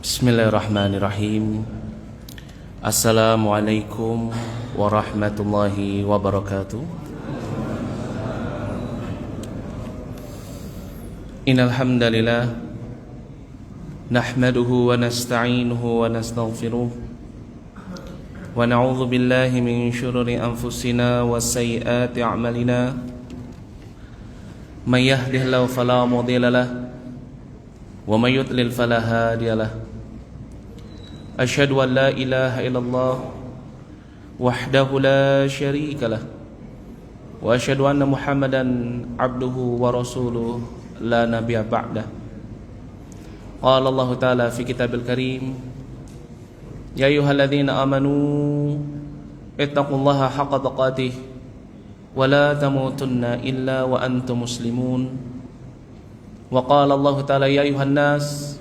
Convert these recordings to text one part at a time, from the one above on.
Bismillahirrahmanirrahim. Assalamualaikum warahmatullahi wabarakatuh. Innal hamdalillah nahmaduhu wa nasta'inuhu wa nastaghfiruh wa na'udzu billahi min shururi anfusina wa sayyiati a'malina. May yahdihillahu fala mudilla lahu wa may yudlil fala hadiya lahu. Asyhadu an la ilaha illallah wahdahu la syarika lah wa asyhadu anna Muhammadan abduhu wa rasuluh la nabiyya ba'dah. Qala Allah ta'ala fi kitabil karim, ya ayyuhalladzina amanu ittaqullaha haqqa tuqatih wa la tamutunna illa wa antum muslimun. Wa qala Allah ta'ala, ya ayyuhan nas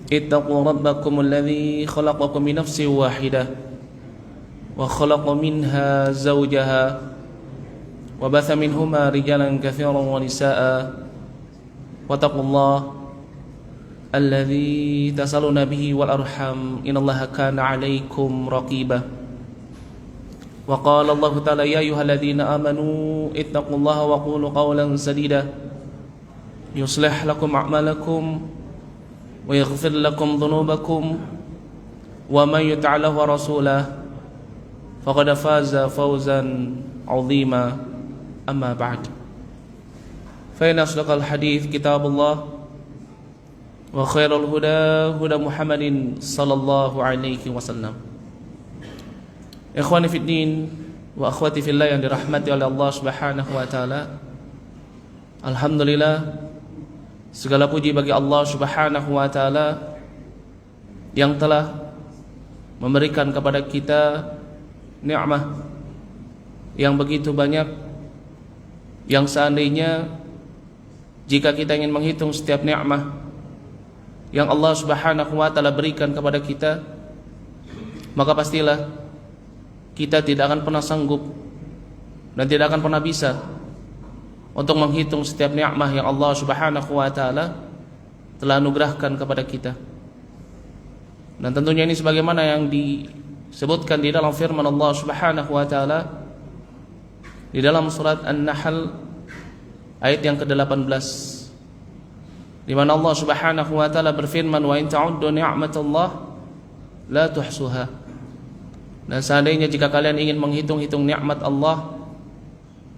ittaqu rabbakum alladzi khalaqakum min nafsin wahidah wa khalaqa minha zawjaha wa batha minhuma rijalan katsiran wa nisaa'a wattaqullaha alladzi tasaluna bihi wal arham innallaha kana 'alaikum raqiba. Wa qala Allah ta'ala, ya ayyuhalladzina amanu ittaqullaha wa qulu qawlan sadida yuslih lakum a'malakum wa yaghfir lakum dhunubakum wa may yuti' Allaha wa rasulahu faqad faza fawzan 'azima. Amma ba'd, fa inna asdaqal hadits kitabullah wa khairal huda huda Muhammadin sallallahu alaihi wasallam. Ikhwani fid din wa akhwati fillah yang dirahmati oleh Allah Subhanahu wa taala. Alhamdulillah, segala puji bagi Allah Subhanahu wa taala yang telah memberikan kepada kita nikmat yang begitu banyak, yang seandainya jika kita ingin menghitung setiap nikmat yang Allah Subhanahu wa taala berikan kepada kita, maka pastilah kita tidak akan pernah sanggup dan tidak akan pernah bisa untuk menghitung setiap nikmat yang Allah Subhanahu wa taala telah anugerahkan kepada kita. Dan tentunya ini sebagaimana yang disebutkan di dalam firman Allah Subhanahu wa taala di dalam surat An-Nahl ayat yang ke-18, di mana Allah Subhanahu wa taala berfirman, wa in ta'uddu ni'matallah la tuhsuha. Dan seandainya jika kalian ingin menghitung-hitung nikmat Allah,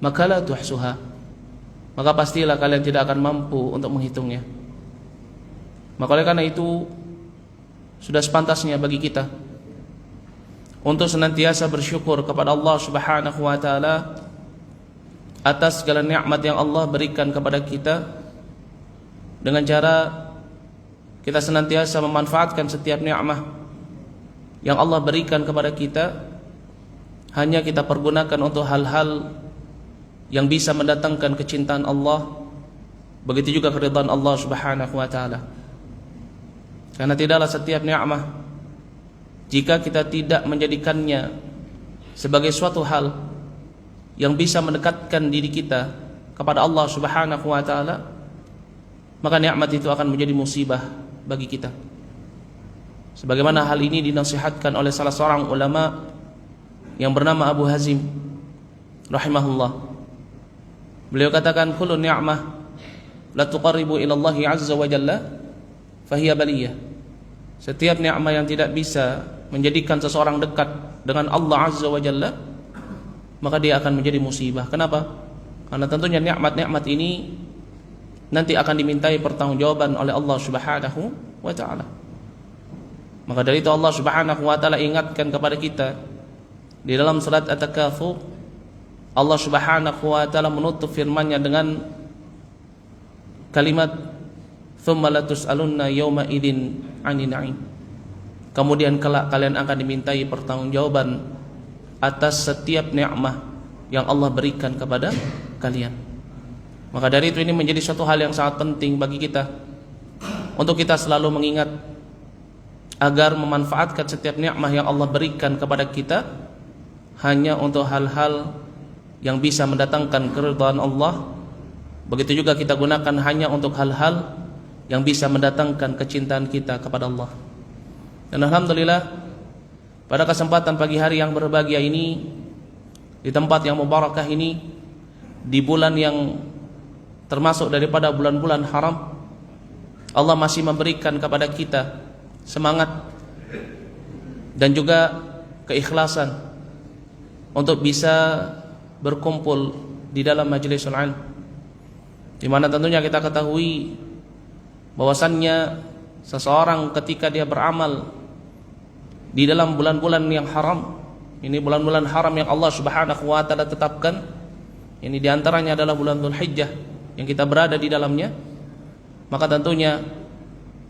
maka la tuhsuha, maka pastilah kalian tidak akan mampu untuk menghitungnya. Maka oleh karena itu sudah sepantasnya bagi kita untuk senantiasa bersyukur kepada Allah Subhanahu wa taala atas segala nikmat yang Allah berikan kepada kita, dengan cara kita senantiasa memanfaatkan setiap nikmat yang Allah berikan kepada kita, hanya kita pergunakan untuk hal-hal yang bisa mendatangkan kecintaan Allah, begitu juga keridhaan Allah Subhanahu wa taala. Karena tidaklah setiap nikmat, jika kita tidak menjadikannya sebagai suatu hal yang bisa mendekatkan diri kita kepada Allah Subhanahu wa taala, maka nikmat itu akan menjadi musibah bagi kita. Sebagaimana hal ini dinasihatkan oleh salah seorang ulama yang bernama Abu Hazim rahimahullah. Beliau katakan, kullu ni'mah la tuqarribu ila Allah azza wa jalla fahiya baliyah. Setiap nikmat yang tidak bisa menjadikan seseorang dekat dengan Allah azza wa jalla, maka dia akan menjadi musibah. Kenapa? Karena tentunya nikmat-nikmat ini nanti akan dimintai pertanggungjawaban oleh Allah Subhanahu wa taala. Maka dari itu Allah Subhanahu wa taala ingatkan kepada kita di dalam surat At-Takatsur. Allah Subhanahu wa taala menutup firman-Nya dengan kalimat tsumma latus'alunna yauma idzin 'anin na'im. Kemudian kelak kalian akan dimintai pertanggungjawaban atas setiap nikmat yang Allah berikan kepada kalian. Maka dari itu ini menjadi suatu hal yang sangat penting bagi kita untuk kita selalu mengingat agar memanfaatkan setiap nikmat yang Allah berikan kepada kita hanya untuk hal-hal yang bisa mendatangkan keridhaan Allah, begitu juga kita gunakan hanya untuk hal-hal yang bisa mendatangkan kecintaan kita kepada Allah. Dan alhamdulillah, pada kesempatan pagi hari yang berbahagia ini, di tempat yang mubarakah ini, di bulan yang termasuk daripada bulan-bulan haram, Allah masih memberikan kepada kita semangat dan juga keikhlasan untuk bisa berkumpul di dalam majlisul ilm, di mana tentunya kita ketahui bahwasannya seseorang ketika dia beramal di dalam bulan-bulan yang haram, ini bulan-bulan haram yang Allah Subhanahu wa taala tetapkan, ini diantaranya adalah bulan Dzulhijjah yang kita berada di dalamnya, maka tentunya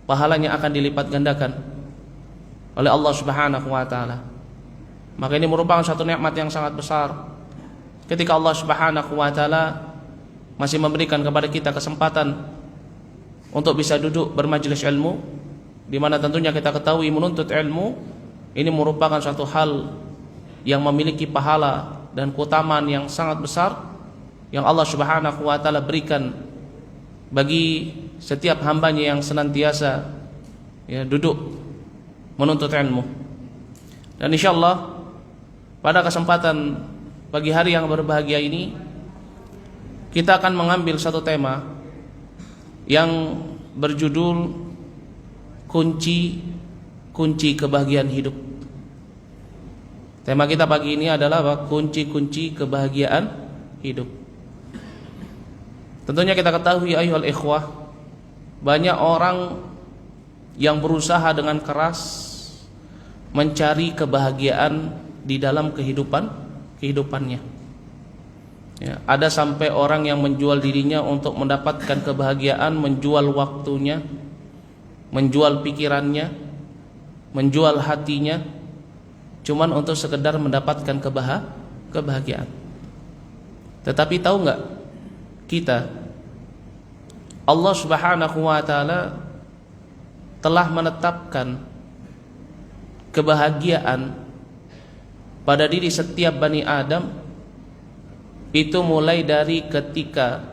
pahalanya akan dilipat gandakan oleh Allah Subhanahu wa taala. Maka ini merupakan satu nikmat yang sangat besar ketika Allah Subhanahu wa taala masih memberikan kepada kita kesempatan untuk bisa duduk bermajlis ilmu, di mana tentunya kita ketahui menuntut ilmu ini merupakan suatu hal yang memiliki pahala dan keutamaan yang sangat besar yang Allah Subhanahu wa taala berikan bagi setiap hambanya yang senantiasa duduk menuntut ilmu. Dan insyaallah pada kesempatan pagi hari yang berbahagia ini, kita akan mengambil satu tema yang berjudul kunci kebahagiaan hidup. Tema kita pagi ini adalah kunci kebahagiaan hidup. Tentunya kita ketahui ayyuhal ikhwah, banyak orang yang berusaha dengan keras mencari kebahagiaan di dalam kehidupannya. Ya, ada sampai orang yang menjual dirinya untuk mendapatkan kebahagiaan, menjual waktunya, menjual pikirannya, menjual hatinya, cuman untuk sekedar mendapatkan kebahagiaan. Tetapi tahu nggak kita, Allah Subhanahu wa taala telah menetapkan kebahagiaan pada diri setiap Bani Adam itu mulai dari ketika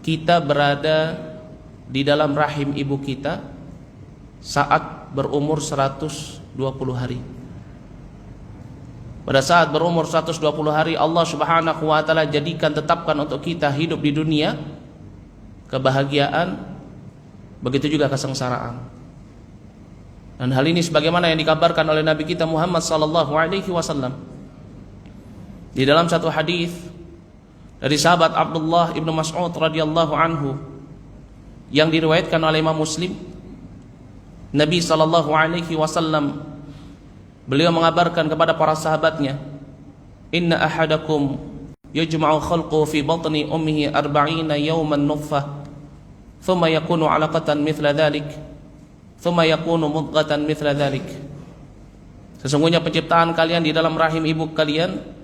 kita berada di dalam rahim ibu kita saat berumur 120 hari. Pada saat berumur 120 hari Allah Subhanahu wa taala tetapkan untuk kita hidup di dunia kebahagiaan, begitu juga kesengsaraan. Dan hal ini sebagaimana yang dikabarkan oleh Nabi kita Muhammad sallallahu alaihi wasallam di dalam satu hadis dari sahabat Abdullah ibnu Mas'ud radhiyallahu anhu yang diriwayatkan oleh Imam Muslim. Nabi sallallahu alaihi wasallam beliau mengabarkan kepada para sahabatnya, inna ahadakum yujma'u khalquhu fi batni ummihi 40 yawman nutfah thumma yakunu 'alaqatan mithla dhalik thumma yakunu mudghatan mithla dhalik. Sesungguhnya penciptaan kalian di dalam rahim ibu kalian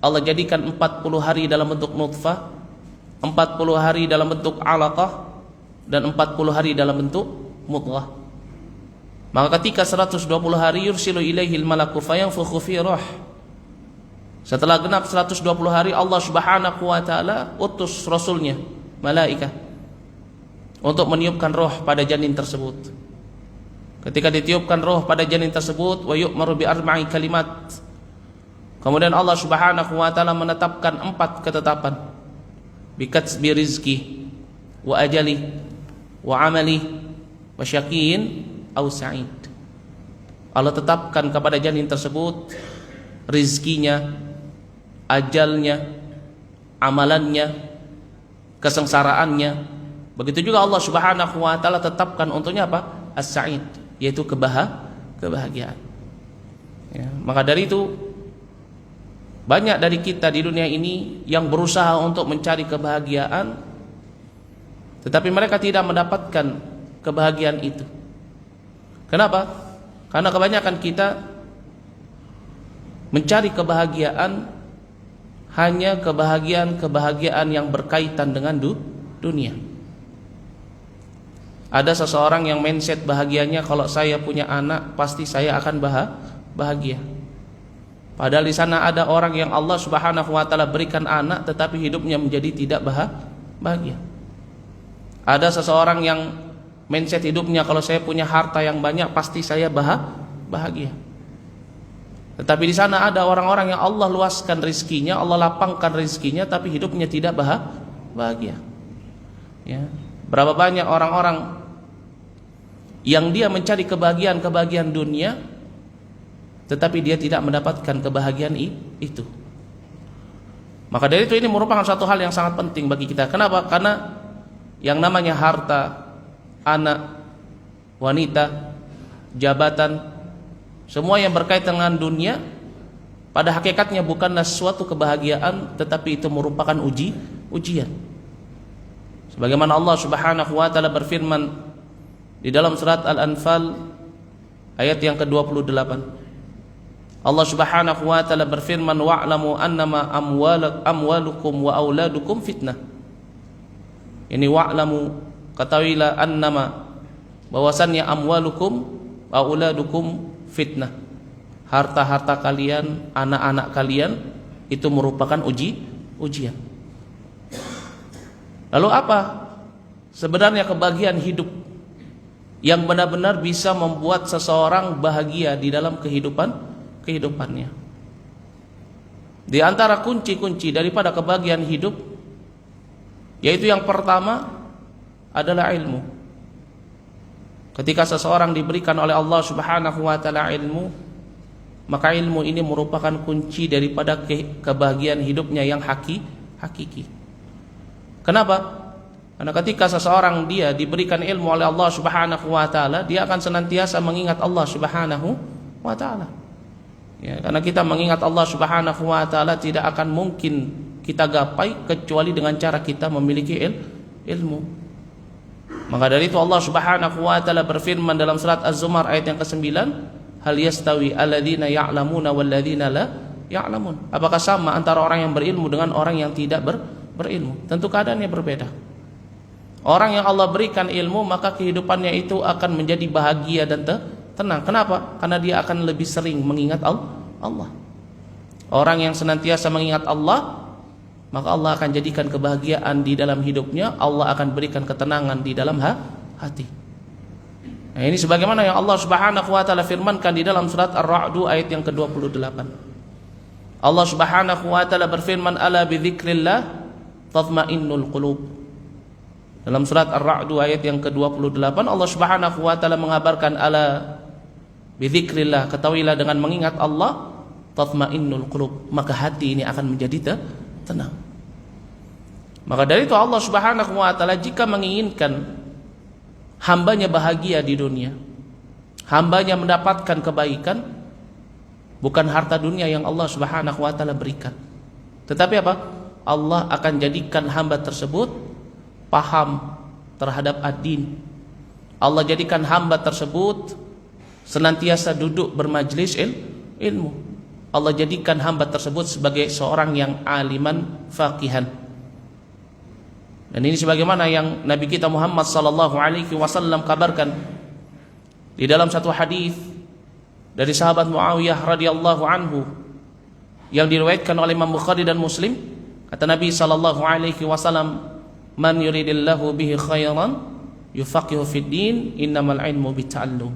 Allah jadikan 40 hari dalam bentuk nutfah, 40 hari dalam bentuk 'alaqah, dan 40 hari dalam bentuk mudghah. Maka ketika 120 hari yursilu ilaihil malaku fayanfukhu fi ruh. Setelah genap 120 hari Allah Subhanahu wa taala utus rasulnya, malaikat, untuk meniupkan roh pada janin tersebut. Ketika ditiupkan roh pada janin tersebut, wa yu'maru bi arba'i kalimat. Kemudian Allah Subhanahu wa taala menetapkan 4 ketetapan. Bi katsbi rizqi wa ajali wa amali wa syaqiyyin aw sa'id. Allah tetapkan kepada janin tersebut rizkinya, ajalnya, amalannya, kesengsaraannya. Begitu juga Allah Subhanahu wa taala tetapkan untuknya apa? As-sa'id, yaitu kebahagiaan. Ya, maka dari itu banyak dari kita di dunia ini yang berusaha untuk mencari kebahagiaan, tetapi mereka tidak mendapatkan kebahagiaan itu. Kenapa? Karena kebanyakan kita mencari kebahagiaan hanya kebahagiaan yang berkaitan dengan dunia. Ada seseorang yang mindset bahagianya, kalau saya punya anak pasti saya akan bahagia. Padahal di sana ada orang yang Allah Subhanahu wa taala berikan anak tetapi hidupnya menjadi tidak bahagia. Ada seseorang yang mindset hidupnya, kalau saya punya harta yang banyak pasti saya bahagia. Tetapi di sana ada orang-orang yang Allah luaskan rezekinya, Allah lapangkan rezekinya, tapi hidupnya tidak bahagia. Ya. Berapa banyak orang-orang yang dia mencari kebahagiaan dunia, tetapi dia tidak mendapatkan kebahagiaan itu. Maka dari itu ini merupakan satu hal yang sangat penting bagi kita. Kenapa? Karena yang namanya harta, anak, wanita, jabatan, semua yang berkaitan dengan dunia pada hakikatnya bukanlah suatu kebahagiaan, tetapi itu merupakan ujian. Sebagaimana Allah Subhanahu wa taala berfirman di dalam surat Al-Anfal ayat yang ke-28. Allah Subhanahu wa taala berfirman, wa'lamu annama amwalukum wa auladukum fitnah. Ini wa'lamu, ketahuilah, annama, bahwasannya amwalukum wa auladukum fitnah. Harta-harta kalian, anak-anak kalian itu merupakan ujian. Lalu apa sebenarnya kebahagiaan hidup yang benar-benar bisa membuat seseorang bahagia di dalam kehidupannya? Di antara kunci-kunci daripada kebahagiaan hidup, yaitu yang pertama adalah ilmu. Ketika seseorang diberikan oleh Allah Subhanahu wa taala ilmu, maka ilmu ini merupakan kunci daripada kebahagiaan hidupnya yang hakiki. Kenapa? Karena ketika seseorang dia diberikan ilmu oleh Allah Subhanahu wa taala, dia akan senantiasa mengingat Allah Subhanahu wa taala. Ya, karena kita mengingat Allah Subhanahu wa taala tidak akan mungkin kita gapai kecuali dengan cara kita memiliki ilmu. Maka dari itu Allah Subhanahu wa taala berfirman dalam surat Az-Zumar ayat yang ke-9, hal yastawi alladzina ya'lamuna wal ladzina la ya'lamun. Apakah sama antara orang yang berilmu dengan orang yang tidak berilmu? Tentu keadaannya berbeda. Orang yang Allah berikan ilmu, maka kehidupannya itu akan menjadi bahagia dan tenang. Kenapa? Karena dia akan lebih sering mengingat Allah. Orang yang senantiasa mengingat Allah, maka Allah akan jadikan kebahagiaan di dalam hidupnya. Allah akan berikan ketenangan di dalam hati. Nah, ini sebagaimana yang Allah Subhanahu wa taala firmankan di dalam surat Ar-Ra'd ayat yang ke-28. Allah Subhanahu wa taala berfirman, ala bidzikrillah tatma'innul qulub. Dalam surat Ar-Ra'd ayat yang ke-28 Allah Subhanahu wa taala mengabarkan, ala bidzikrillah, ketahuilah dengan mengingat Allah, tatma'innul qulub, maka hati ini akan menjadi tenang. Maka dari itu Allah Subhanahu wa taala jika menginginkan hambanya bahagia di dunia, hambanya mendapatkan kebaikan, bukan harta dunia yang Allah Subhanahu wa taala berikan, tetapi apa? Allah akan jadikan hamba tersebut paham terhadap ad-din. Allah jadikan hamba tersebut senantiasa duduk bermajlis ilmu. Allah jadikan hamba tersebut sebagai seorang yang aliman faqihan. Dan ini sebagaimana yang Nabi kita Muhammad sallallahu alaihi wasallam kabarkan di dalam satu hadis dari sahabat Muawiyah radhiyallahu anhu yang diriwayatkan oleh Imam Bukhari dan Muslim. Kata Nabi sallallahu alaihi wasallam, man yuridillahu bihi khairan yufaqihu fid din, innamal ilmu bita'allum.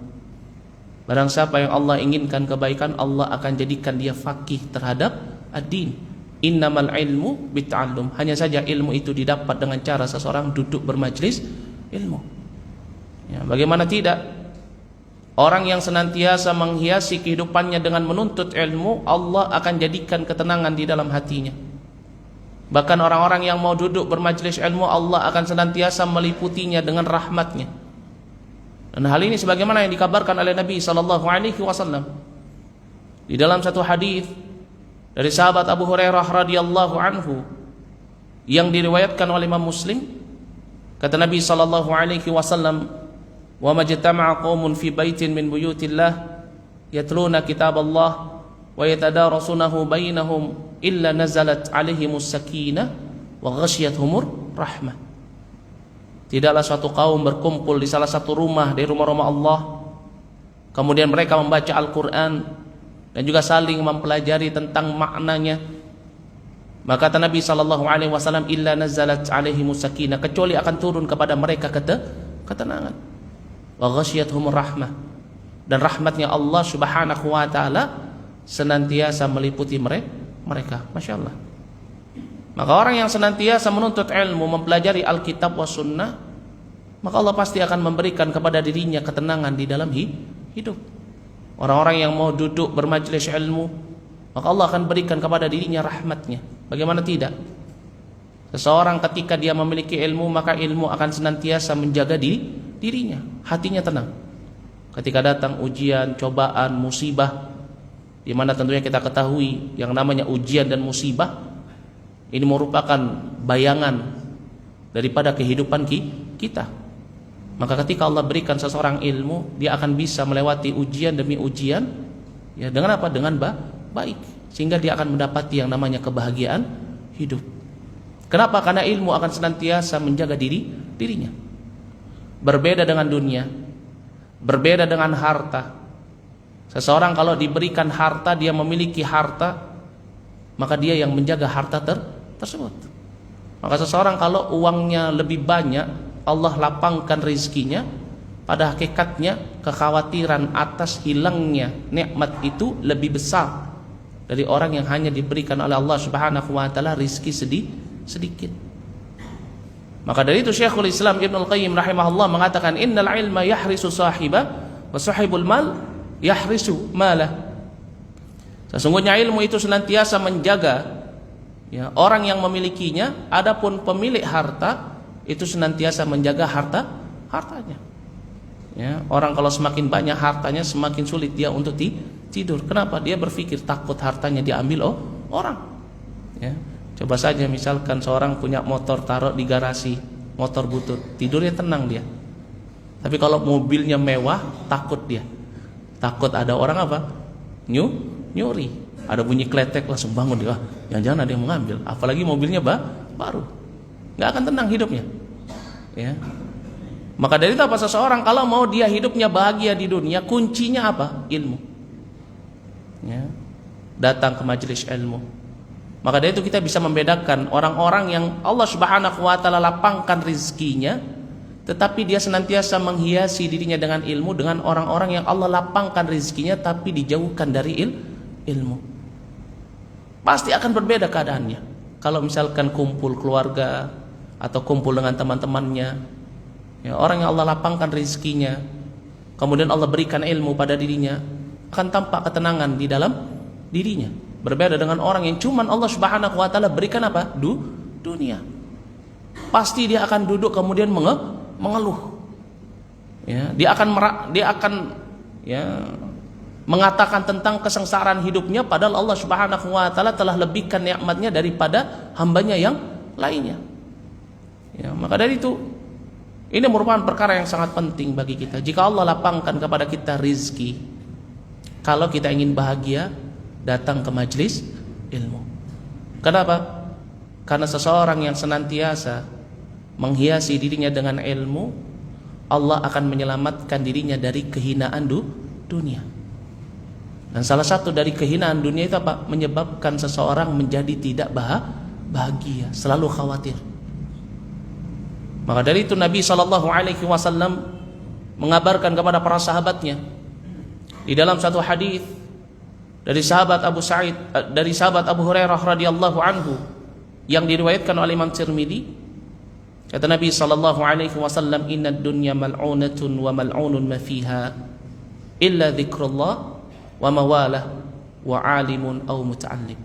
Barang siapa yang Allah inginkan kebaikan, Allah akan jadikan dia faqih terhadap ad-din. Innamal ilmu bita'allum. Hanya saja ilmu itu didapat dengan cara seseorang duduk bermajlis ilmu. Ya, bagaimana tidak? Orang yang senantiasa menghiasi kehidupannya dengan menuntut ilmu, Allah akan jadikan ketenangan di dalam hatinya. Bahkan orang-orang yang mau duduk bermajlis ilmu, Allah akan senantiasa meliputinya dengan rahmatnya. Dan hal ini sebagaimana yang dikabarkan oleh Nabi sallallahu alaihi wasallam di dalam satu hadis dari sahabat Abu Hurairah radhiyallahu anhu yang diriwayatkan oleh Imam Muslim. Kata Nabi sallallahu alaihi wasallam, wa majtama'a qaumun fi baitin min buyutillah yatluna kitaballah wa yatadarasunahu bainahum illa nazalat alaihimus sakinah wa ghasyiyatuhumur rahmah. Tidaklah suatu kaum berkumpul di salah satu rumah dari rumah-rumah Allah, kemudian mereka membaca Al-Quran, dan juga saling mempelajari tentang maknanya. Maka kata Nabi SAW, illa nazalat alaihimus sakinah, kecuali akan turun kepada mereka ketenangan. Wa ghasyiyatuhumur rahmah, dan rahmatnya Allah Subhanahu wa taala senantiasa meliputi mereka. Masya Allah. Maka orang yang senantiasa menuntut ilmu, mempelajari Alkitab wa sunnah, maka Allah pasti akan memberikan kepada dirinya ketenangan di dalam hidup. Orang-orang yang mau duduk bermajlis ilmu, maka Allah akan berikan kepada dirinya rahmatnya. Bagaimana tidak? Seseorang ketika dia memiliki ilmu, maka ilmu akan senantiasa menjaga dirinya, hatinya tenang. Ketika datang ujian, cobaan, musibah, di mana tentunya kita ketahui yang namanya ujian dan musibah ini merupakan bayangan daripada kehidupan kita. Maka ketika Allah berikan seseorang ilmu, dia akan bisa melewati ujian demi ujian, ya dengan apa? Dengan baik, sehingga dia akan mendapati yang namanya kebahagiaan hidup. Kenapa? Karena ilmu akan senantiasa menjaga dirinya. Berbeda dengan dunia, berbeda dengan harta. Seseorang kalau diberikan harta, dia memiliki harta, maka dia yang menjaga harta tersebut. Maka seseorang kalau uangnya lebih banyak, Allah lapangkan rezekinya, pada hakikatnya kekhawatiran atas hilangnya nikmat itu lebih besar dari orang yang hanya diberikan oleh Allah Subhanahu wa taala rezeki sedikit. Maka dari itu Syekhul Islam Ibnul Qayyim rahimahullah mengatakan, innal ilma yahrisu sahibah wa sahibul mal yahrisu malah. Sesungguhnya ilmu itu senantiasa menjaga, ya, orang yang memilikinya, adapun pemilik harta itu senantiasa menjaga hartanya. Ya, orang kalau semakin banyak hartanya, semakin sulit dia untuk tidur. Kenapa? Dia berpikir takut hartanya diambil orang. Ya, coba saja misalkan seorang punya motor taruh di garasi, motor butut, tidurnya tenang dia. Tapi kalau mobilnya mewah, takut dia. Takut ada orang apa? Nyuri. Ada bunyi kletek langsung bangun dia. Jangan-jangan ada yang mengambil. Apalagi mobilnya baru. Nggak akan tenang hidupnya. Ya. Maka dari itu apa, seseorang kalau mau dia hidupnya bahagia di dunia, kuncinya apa? Ilmu. Ya. Datang ke majelis ilmu. Maka dari itu kita bisa membedakan orang-orang yang Allah Subhanahu wa taala lapangkan rezekinya, tetapi dia senantiasa menghiasi dirinya dengan ilmu, dengan orang-orang yang Allah lapangkan rezekinya tapi dijauhkan dari ilmu. Pasti akan berbeda keadaannya. Kalau misalkan kumpul keluarga atau kumpul dengan teman-temannya, ya, orang yang Allah lapangkan rezekinya, kemudian Allah berikan ilmu pada dirinya, akan tampak ketenangan di dalam dirinya. Berbeda dengan orang yang cuman Allah Subhanahu wa taala berikan apa? Dunia. Pasti dia akan duduk kemudian mengeluh. Ya, dia akan mengatakan tentang kesengsaraan hidupnya, padahal Allah Subhanahu wa taala telah lebihkan nikmatnya daripada hambanya yang lainnya. Ya, maka dari itu ini merupakan perkara yang sangat penting bagi kita. Jika Allah lapangkan kepada kita rizki, kalau kita ingin bahagia, datang ke majlis ilmu. Kenapa? Karena seseorang yang senantiasa menghiasi dirinya dengan ilmu, Allah akan menyelamatkan dirinya dari kehinaan dunia. Dan salah satu dari kehinaan dunia itu apa? Menyebabkan seseorang menjadi tidak bahagia, selalu khawatir. Maka dari itu Nabi SAW mengabarkan kepada para sahabatnya di dalam satu hadis dari sahabat Abu Hurairah radhiyallahu anhu yang diriwayatkan oleh Imam Tirmidzi, kata Nabi SAW, innad dunya mal'unatun wa mal'unun ma fiha illa dzikrullah wa mawalah wa alimun aw muta'allim.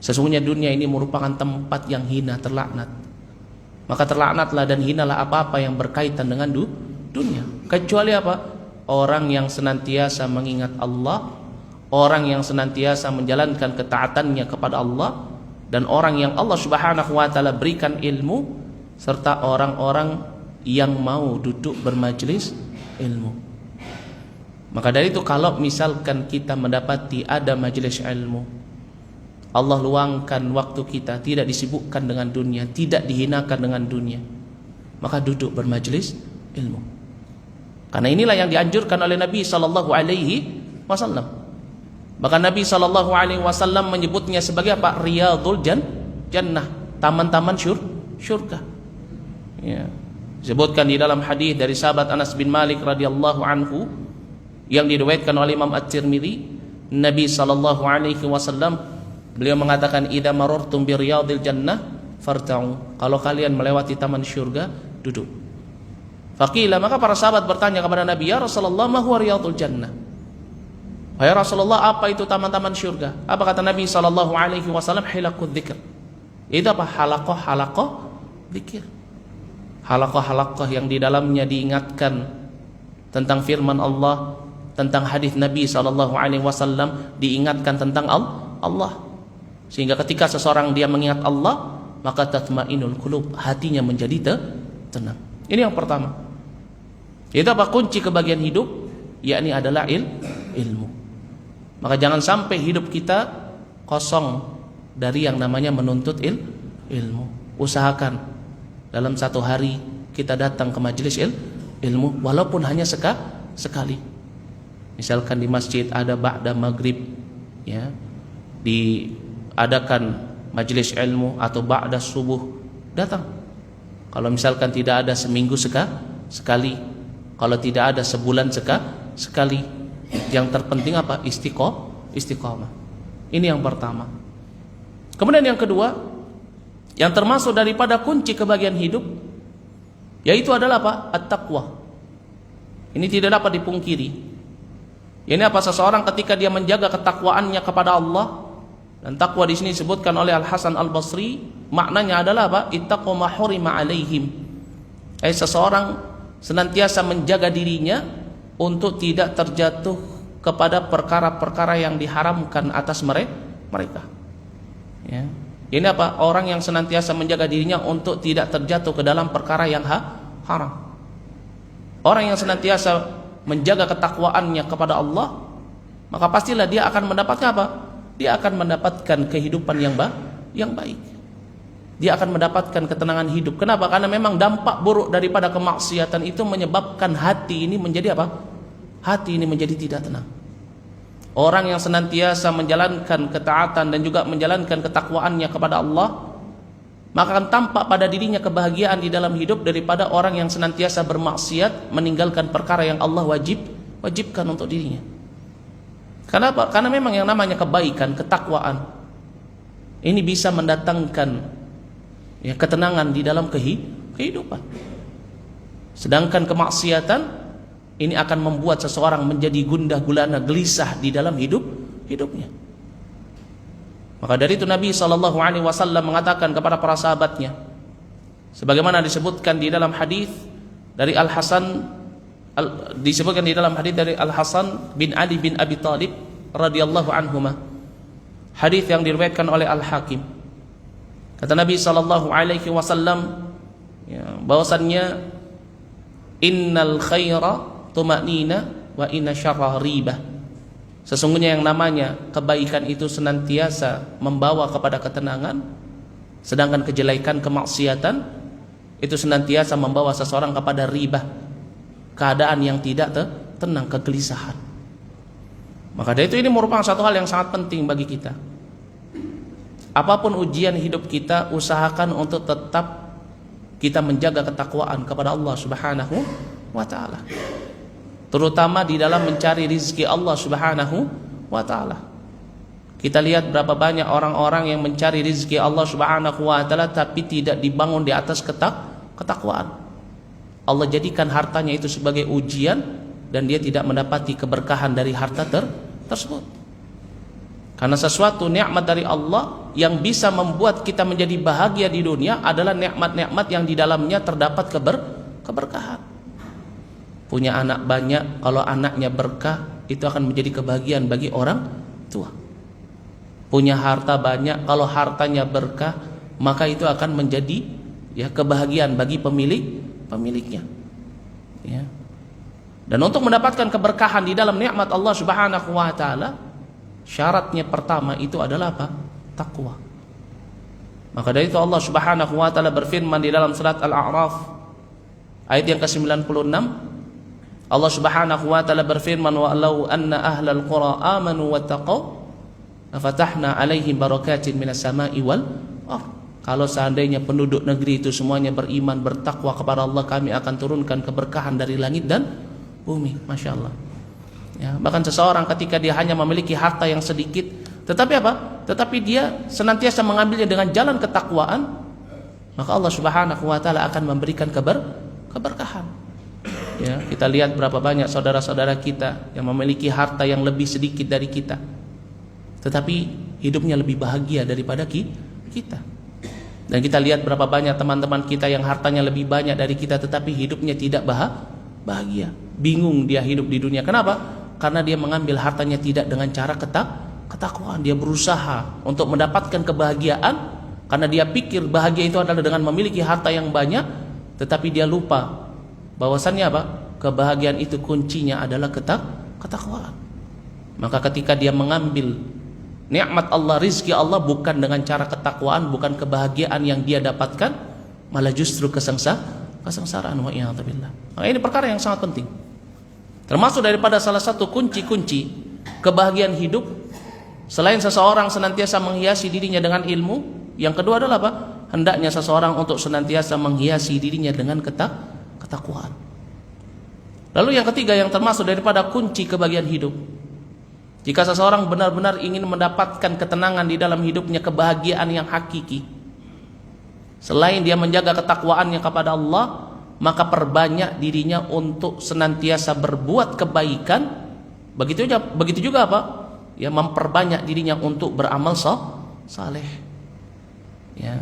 Sesungguhnya dunia ini merupakan tempat yang hina, terlaknat. Maka terlaknatlah dan hinalah apa-apa yang berkaitan dengan dunia, kecuali apa? Orang yang senantiasa mengingat Allah, orang yang senantiasa menjalankan ketaatannya kepada Allah, dan orang yang Allah Subhanahu wa taala berikan ilmu, serta orang-orang yang mau duduk bermajlis ilmu. Maka dari itu kalau misalkan kita mendapati ada majelis ilmu, Allah luangkan waktu kita, tidak disibukkan dengan dunia, tidak dihinakan dengan dunia, maka duduk bermajlis ilmu. Karena inilah yang dianjurkan oleh Nabi SAW. Bahkan Nabi SAW menyebutnya sebagai apa? Riyadul Jannah, taman-taman syurga. Ya. Disebutkan di dalam hadis dari sahabat Anas bin Malik radhiyallahu anhu yang diriwayatkan oleh Imam At-Tirmidzi, Nabi SAW beliau mengatakan, idza marartum bi riyadil jannah farta'u, kalau kalian melewati taman syurga, duduk. Faqila, maka para sahabat bertanya kepada Nabi, ya Rasulullah, ma huwa riyadul jannah? Ya Rasulullah, apa itu taman-taman syurga? Apa kata Nabi SAW? Hilaqud dzikr. Itu apa? Halaqah dzikir. Halaqah yang di dalamnya diingatkan tentang firman Allah, tentang hadis Nabi SAW, diingatkan tentang Allah. Sehingga ketika seseorang dia mengingat Allah, maka tatmainul qulub, hatinya menjadi tenang. Ini yang pertama. Itu apa? Kunci kebahagiaan hidup, yakni adalah ilmu. Maka jangan sampai hidup kita kosong dari yang namanya menuntut ilmu. Usahakan dalam satu hari kita datang ke majelis ilmu, walaupun hanya sekali. Misalkan di masjid ada ba'da maghrib, ya, diadakan majelis ilmu, atau ba'da subuh, datang. Kalau misalkan tidak ada seminggu sekali, kalau tidak ada sebulan sekali. Yang terpenting apa? Istiqomah. Ini yang pertama. Kemudian yang kedua, yang termasuk daripada kunci kebahagiaan hidup, yaitu adalah apa? At-taqwa. Ini tidak dapat dipungkiri. Ini apa? Seseorang ketika dia menjaga ketakwaannya kepada Allah, dan takwa di sini disebutkan oleh Al Hasan Al Basri, maknanya adalah apa? Ittaqu ma hurima alaihim. Seseorang senantiasa menjaga dirinya untuk tidak terjatuh kepada perkara-perkara yang diharamkan atas mereka. Ya. Ini apa? Orang yang senantiasa menjaga dirinya untuk tidak terjatuh ke dalam perkara yang haram. Orang yang senantiasa menjaga ketakwaannya kepada Allah, maka pastilah dia akan mendapatkan apa? Dia akan mendapatkan kehidupan yang baik. Dia akan mendapatkan ketenangan hidup. Kenapa? Karena memang dampak buruk daripada kemaksiatan itu menyebabkan hati ini menjadi apa? Hati ini menjadi tidak tenang. Orang yang senantiasa menjalankan ketaatan dan juga menjalankan ketakwaannya kepada Allah, maka akan tampak pada dirinya kebahagiaan di dalam hidup daripada orang yang senantiasa bermaksiat, meninggalkan perkara yang Allah wajibkan untuk dirinya. Kenapa? Karena memang yang namanya kebaikan, ketakwaan, ini bisa mendatangkan ketenangan di dalam kehidupan. Sedangkan kemaksiatan ini akan membuat seseorang menjadi gundah gulana, gelisah di dalam hidupnya. Maka dari itu Nabi SAW mengatakan kepada para sahabatnya, sebagaimana disebutkan di dalam hadis dari Al Hasan, disebutkan di dalam hadis dari Al Hasan bin Ali bin Abi Thalib radhiyallahu anhuma, hadis yang diriwayatkan oleh Al Hakim. Kata Nabi SAW, bahwasannya innal khaira tuma'nina wa inna syarra ribah. Sesungguhnya yang namanya kebaikan itu senantiasa membawa kepada ketenangan, sedangkan kejelekan, kemaksiatan itu senantiasa membawa seseorang kepada ribah, keadaan yang tidak tenang, kegelisahan. Maka dari itu ini merupakan satu hal yang sangat penting bagi kita. Apapun ujian hidup kita, usahakan untuk tetap kita menjaga ketakwaan kepada Allah Subhanahu wa ta'ala, terutama di dalam mencari rizki Allah Subhanahu wa ta'ala. Kita lihat berapa banyak orang-orang yang mencari rizki Allah Subhanahu wa ta'ala tapi tidak dibangun di atas ketakwaan. Allah jadikan hartanya itu sebagai ujian dan dia tidak mendapati keberkahan dari harta tersebut. Karena sesuatu nikmat dari Allah yang bisa membuat kita menjadi bahagia di dunia adalah nikmat-nikmat yang di dalamnya terdapat keberkahan. Punya anak banyak, kalau anaknya berkah, itu akan menjadi kebahagiaan bagi orang tua. Punya harta banyak, kalau hartanya berkah, maka itu akan menjadi kebahagiaan bagi pemiliknya. Ya. Dan untuk mendapatkan keberkahan di dalam nikmat Allah Subhanahu wa ta'ala, syaratnya pertama itu adalah apa? Takwa. Maka dari itu Allah Subhanahu wa ta'ala berfirman di dalam surat Al-A'raf ayat yang ke-96, Allah Subhanahu wa taala berfirman, wa law anna ahlal qura amanu wattaqau lafatahna alaihim barakatin minas sama'i wal ardh. Kalau seandainya penduduk negeri itu semuanya beriman, bertakwa kepada Allah, kami akan turunkan keberkahan dari langit dan bumi. Masya Allah. Ya, bahkan seseorang ketika dia hanya memiliki harta yang sedikit, tetapi apa? Tetapi dia senantiasa mengambilnya dengan jalan ketakwaan, maka Allah Subhanahu wa taala akan memberikan keberkahan. Ya, kita lihat berapa banyak saudara-saudara kita yang memiliki harta yang lebih sedikit dari kita, tetapi hidupnya lebih bahagia daripada kita. Dan kita lihat berapa banyak teman-teman kita yang hartanya lebih banyak dari kita, tetapi hidupnya tidak bahagia. Bingung dia hidup di dunia. Kenapa? Karena dia mengambil hartanya tidak dengan cara ketakwaan. Dia berusaha untuk mendapatkan kebahagiaan, karena dia pikir bahagia itu adalah dengan memiliki harta yang banyak, tetapi dia lupa bahwasannya apa? Kebahagiaan itu kuncinya adalah ketakwaan. Maka ketika dia mengambil nikmat Allah, rizki Allah bukan dengan cara ketakwaan, bukan kebahagiaan yang dia dapatkan, malah justru kesengsaraan. Wa'iyadzubillah. Maka ini perkara yang sangat penting. Termasuk daripada salah satu kunci-kunci kebahagiaan hidup, selain seseorang senantiasa menghiasi dirinya dengan ilmu, yang kedua adalah apa? Hendaknya seseorang untuk senantiasa menghiasi dirinya dengan ketakwaan. Lalu yang ketiga yang termasuk daripada kunci kebahagiaan hidup, jika seseorang benar-benar ingin mendapatkan ketenangan di dalam hidupnya, kebahagiaan yang hakiki, selain dia menjaga ketakwaannya kepada Allah, maka perbanyak dirinya untuk senantiasa berbuat kebaikan. Begitu juga apa? Ya, memperbanyak dirinya untuk beramal saleh. Ya.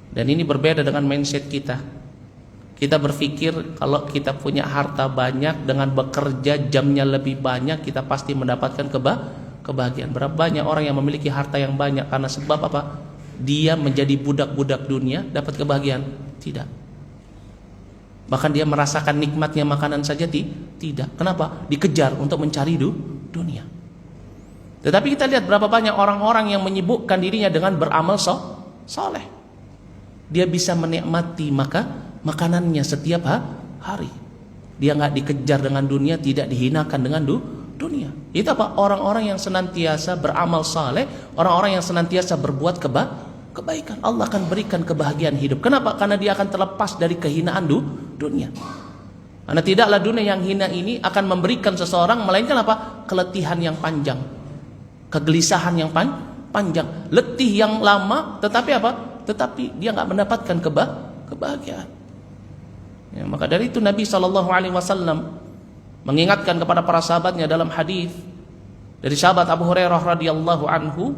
Dan ini berbeda dengan mindset kita. Kita berpikir kalau kita punya harta banyak, dengan bekerja jamnya lebih banyak, kita pasti mendapatkan kebahagiaan. Berapa banyak orang yang memiliki harta yang banyak karena sebab apa? Dia menjadi budak-budak dunia, dapat kebahagiaan? Tidak. Bahkan dia merasakan nikmatnya makanan saja tidak. Kenapa? Dikejar untuk mencari dunia. Tetapi kita lihat berapa banyak orang-orang yang menyibukkan dirinya dengan beramal soleh. Dia bisa menikmati makanannya setiap hari. Dia nggak dikejar dengan dunia, tidak dihinakan dengan dunia. Itu apa? Orang-orang yang senantiasa beramal saleh, orang-orang yang senantiasa berbuat kebaikan. Allah akan berikan kebahagiaan hidup. Kenapa? Karena dia akan terlepas dari kehinaan dunia. Karena tidaklah dunia yang hina ini akan memberikan seseorang, melainkan apa? Keletihan yang panjang, kegelisahan yang panjang, letih yang lama, tetapi apa? Tetapi dia nggak mendapatkan kebahagiaan. Ya, maka dari itu Nabi SAW mengingatkan kepada para sahabatnya dalam hadis dari sahabat Abu Hurairah radhiyallahu anhu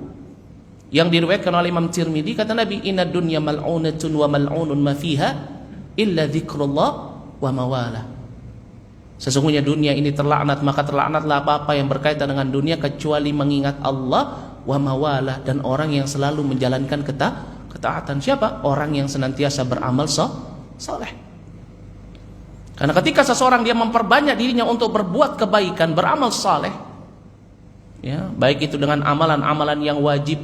yang diriwayatkan oleh Imam Tirmidzi, kata Nabi, inna dunya mal'unatun wa mal'unun ma fiha illa dzikrullah wa mawala. Sesungguhnya dunia ini terlaknat, maka terlaknatlah apa-apa yang berkaitan dengan dunia kecuali mengingat Allah, wa mawala, dan orang yang selalu menjalankan ketaatan. Siapa? Orang yang senantiasa beramal saleh. Karena ketika seseorang dia memperbanyak dirinya untuk berbuat kebaikan, beramal saleh, ya, baik itu dengan amalan-amalan yang wajib,